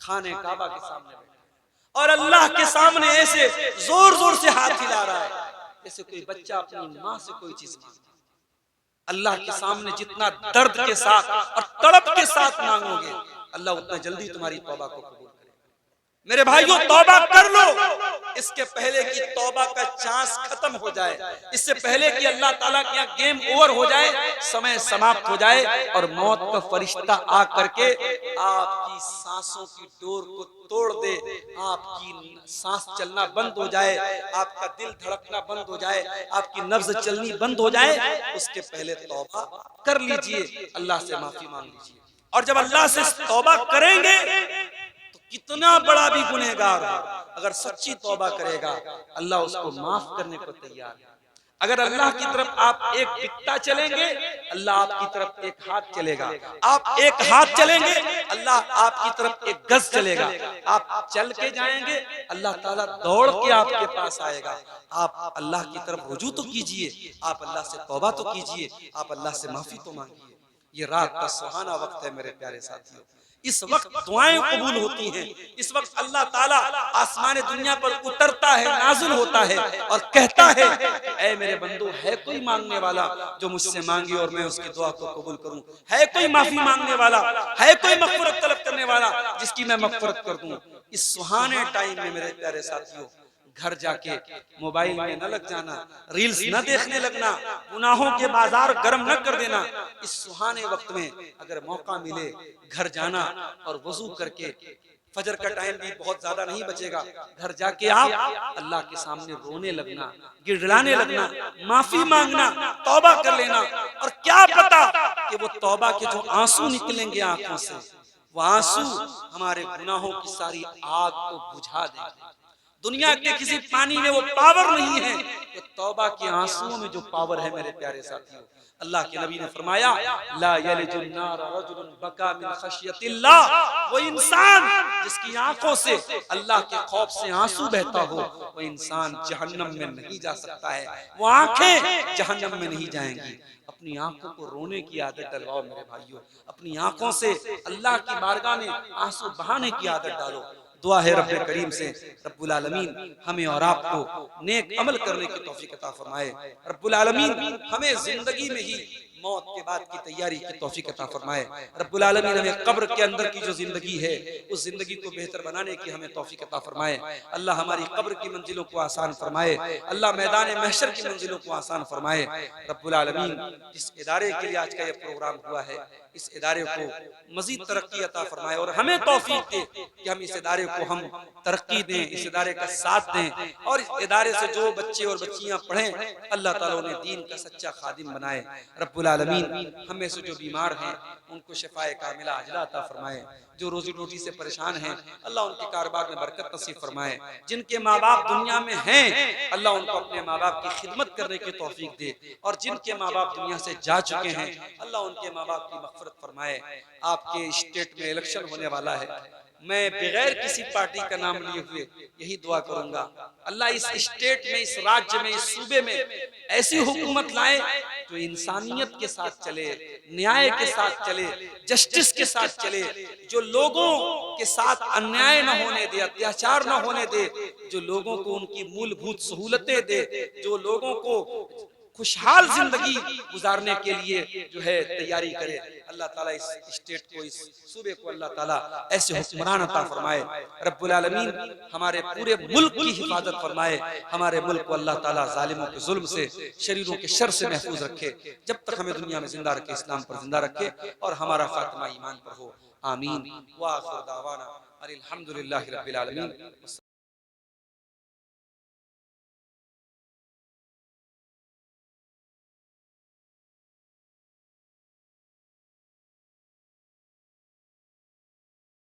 खाने काबा के सामने बैठा है और अल्लाह के सामने ऐसे जोर जोर से हाथ हिला रहा है जैसे कोई बच्चा अपनी माँ से कोई चीज मांगता है। अल्लाह के सामने जितना दर्द के साथ और तड़प के साथ मांगोगे, अल्लाह उतना जल्दी तुम्हारी तौबा को कबूल करेगा। मेरे भाइयों, तौबा कर लो, इसके पहले कि तौबा का चांस खत्म हो जाए, इससे पहले कि अल्लाह ताला के यहाँ गेम ओवर हो जाए, समय समाप्त हो जाए और मौत का फरिश्ता आ करके आपकी सांसों की डोर को तोड़ दे, आपकी सांस चलना बंद हो जाए, आपका दिल धड़कना बंद हो जाए, आपकी नब्ज चलनी बंद हो जाए, उसके पहले तौबा कर लीजिए, अल्लाह से माफी मांग लीजिए। और जब अल्लाह से तौबा करेंगे तो कितना बड़ा भी गुनहगार हो, अगर सच्ची तौबा करेगा अल्लाह उसको माफ करने को तैयार है। अगर अल्लाह की तरफ आप एक बित्ता चलेंगे, अल्लाह आपकी तरफ एक हाथ चलेगा, आप एक हाथ चलेंगे, अल्लाह आपकी तरफ एक गज चलेगा, आप चल के जाएंगे, अल्लाह ताला दौड़ के आपके पास आएगा। आप अल्लाह की तरफ रुजू तो कीजिए, आप अल्लाह से तौबा तो कीजिए, आप अल्लाह से माफी तो मांगिए। ये रात का सुहाना वक्त है मेरे प्यारे साथियों, इस वक्त दुआएं कबूल होती हैं, इस वक्त अल्लाह ताला आसमान दुनिया पर उतरता है, नाज़िल होता है और कहता है, ऐ मेरे बंदो, है कोई मांगने वाला जो मुझसे मांगे और मैं उसकी दुआ को कबूल करूं? है कोई माफी मांगने वाला? है कोई मग़फ़िरत तलब करने वाला जिसकी मैं मग़फ़िरत कर दूं? इस सुहाने टाइम में मेरे प्यारे साथियों, घर जाके मोबाइल में न लग जाना, रील्स न देखने लगना, गुनाहों के बाजार गर्म न कर देना। इस सुहाने वक्त में अगर मौका मिले घर जाना और वजू करके, फजर का टाइम भी बहुत ज्यादा नहीं बचेगा, घर जाके आप अल्लाह के सामने रोने लगना, गिड़गिड़ाने लगना, माफी मांगना, तौबा कर लेना। और क्या पता कि वो तौबा के जो आंसू निकलेंगे आंखों से, वो आंसू हमारे गुनाहों की सारी आग को बुझा देंगे। दुनिया के किसी पानी में वो पावर नहीं है, तो तौबा के आंसुओं में जो पावर है मेरे प्यारे साथियों। अल्लाह के नबी ने फरमाया, ला यलिजुन नार रजुलन बका मिन खशियतिल्लाह, वो इंसान जिसकी आंखों से अल्लाह के खौफ से आंसू बहता हो, वो इंसान जहन्नम में नहीं जा सकता है, वो आंखें जहन्नम में नहीं जाएंगी। अपनी आंखों को रोने की आदत डलवाओ मेरे भाइयों, अपनी आंखों से अल्लाह की बारगाह में आंसू बहाने की आदत डालो। दुआ है रब्बे करीम से रब्बुल आलमीन हमें और आपको नेक अमल करने की तौफीक अता फरमाए। रब्बुल आलमीन हमें जिंदगी में ही मौत के बाद की तैयारी की तौफीक अता फरमाए। रब्बुल आलमीन हमें कब्र के अंदर की जो जिंदगी है उस जिंदगी को बेहतर बनाने की हमें तौफीक अता फरमाए। अल्लाह हमारी कब्र की मंजिलों को आसान फरमाए, अल्लाह मैदान महशर की मंजिलों को आसान फरमाए। रब्बुल आलमीन जिस इदारे के लिए आज का ये प्रोग्राम हुआ है, इस इदारे को मजीद तरक्की अता फरमाए और हमें तौफीक दे कि हम इस इदारे को हम तरक्की दें, इस इदारे का साथ दें और इस इदारे से जो बच्चे और बच्चियां पढ़ें अल्लाह ताला उन्हें दीन का सच्चा खादिम बनाए। रब्बुल आलमीन हमें से जो बीमार हैं उनको शिफाए कामिला अजला अता फरमाए, जो रोजी रोटी से परेशान हैं अल्लाह उनके कारोबार में बरकत नसीब फरमाए, जिनके माँ बाप दुनिया में हैं अल्लाह उनको अपने माँ बाप की खिदमत करने की तौफीक दे, और जिनके माँ बाप दुनिया से जा चुके हैं अल्लाह उनके माँ बाप की मग़फ़िरत फरमाए। आपके स्टेट में इलेक्शन होने वाला है, मैं बगैर किसी पार्टी का नाम लिए हुए यही दुआ करूंगा, अल्लाह इस स्टेट में, इस राज्य में, इस सूबे में ऐसी हुकूमत लाए जो इंसानियत के साथ चले, न्याय के साथ चले, जस्टिस के साथ चले, जो लोगों के साथ अन्याय न होने दे, अत्याचार न होने दे, जो लोगों को उनकी मूलभूत सहूलतें दे, जो लोगों को खुशहाल जिंदगी गुजारने के लिए जो है तैयारी करे। अल्लाह ताला इस स्टेट को, इस सूबे को अल्लाह ताला ऐसे हुक्मरान अता फरमाए। रब्बुल आलमीन हमारे पूरे मुल्क की हिफाजत फरमाए, हमारे मुल्क को अल्लाह ताला जालिमों के जुल्म से, शरीरों के शर से महफूज रखे, जब तक हमें दुनिया में जिंदा रखे, इस्लाम पर जिंदा रखे और हमारा खात्मा ईमान पर हो। आमीन। व आखिर दावाना अनिल हम्दुलिल्लाहि रब्बिल आलमीन।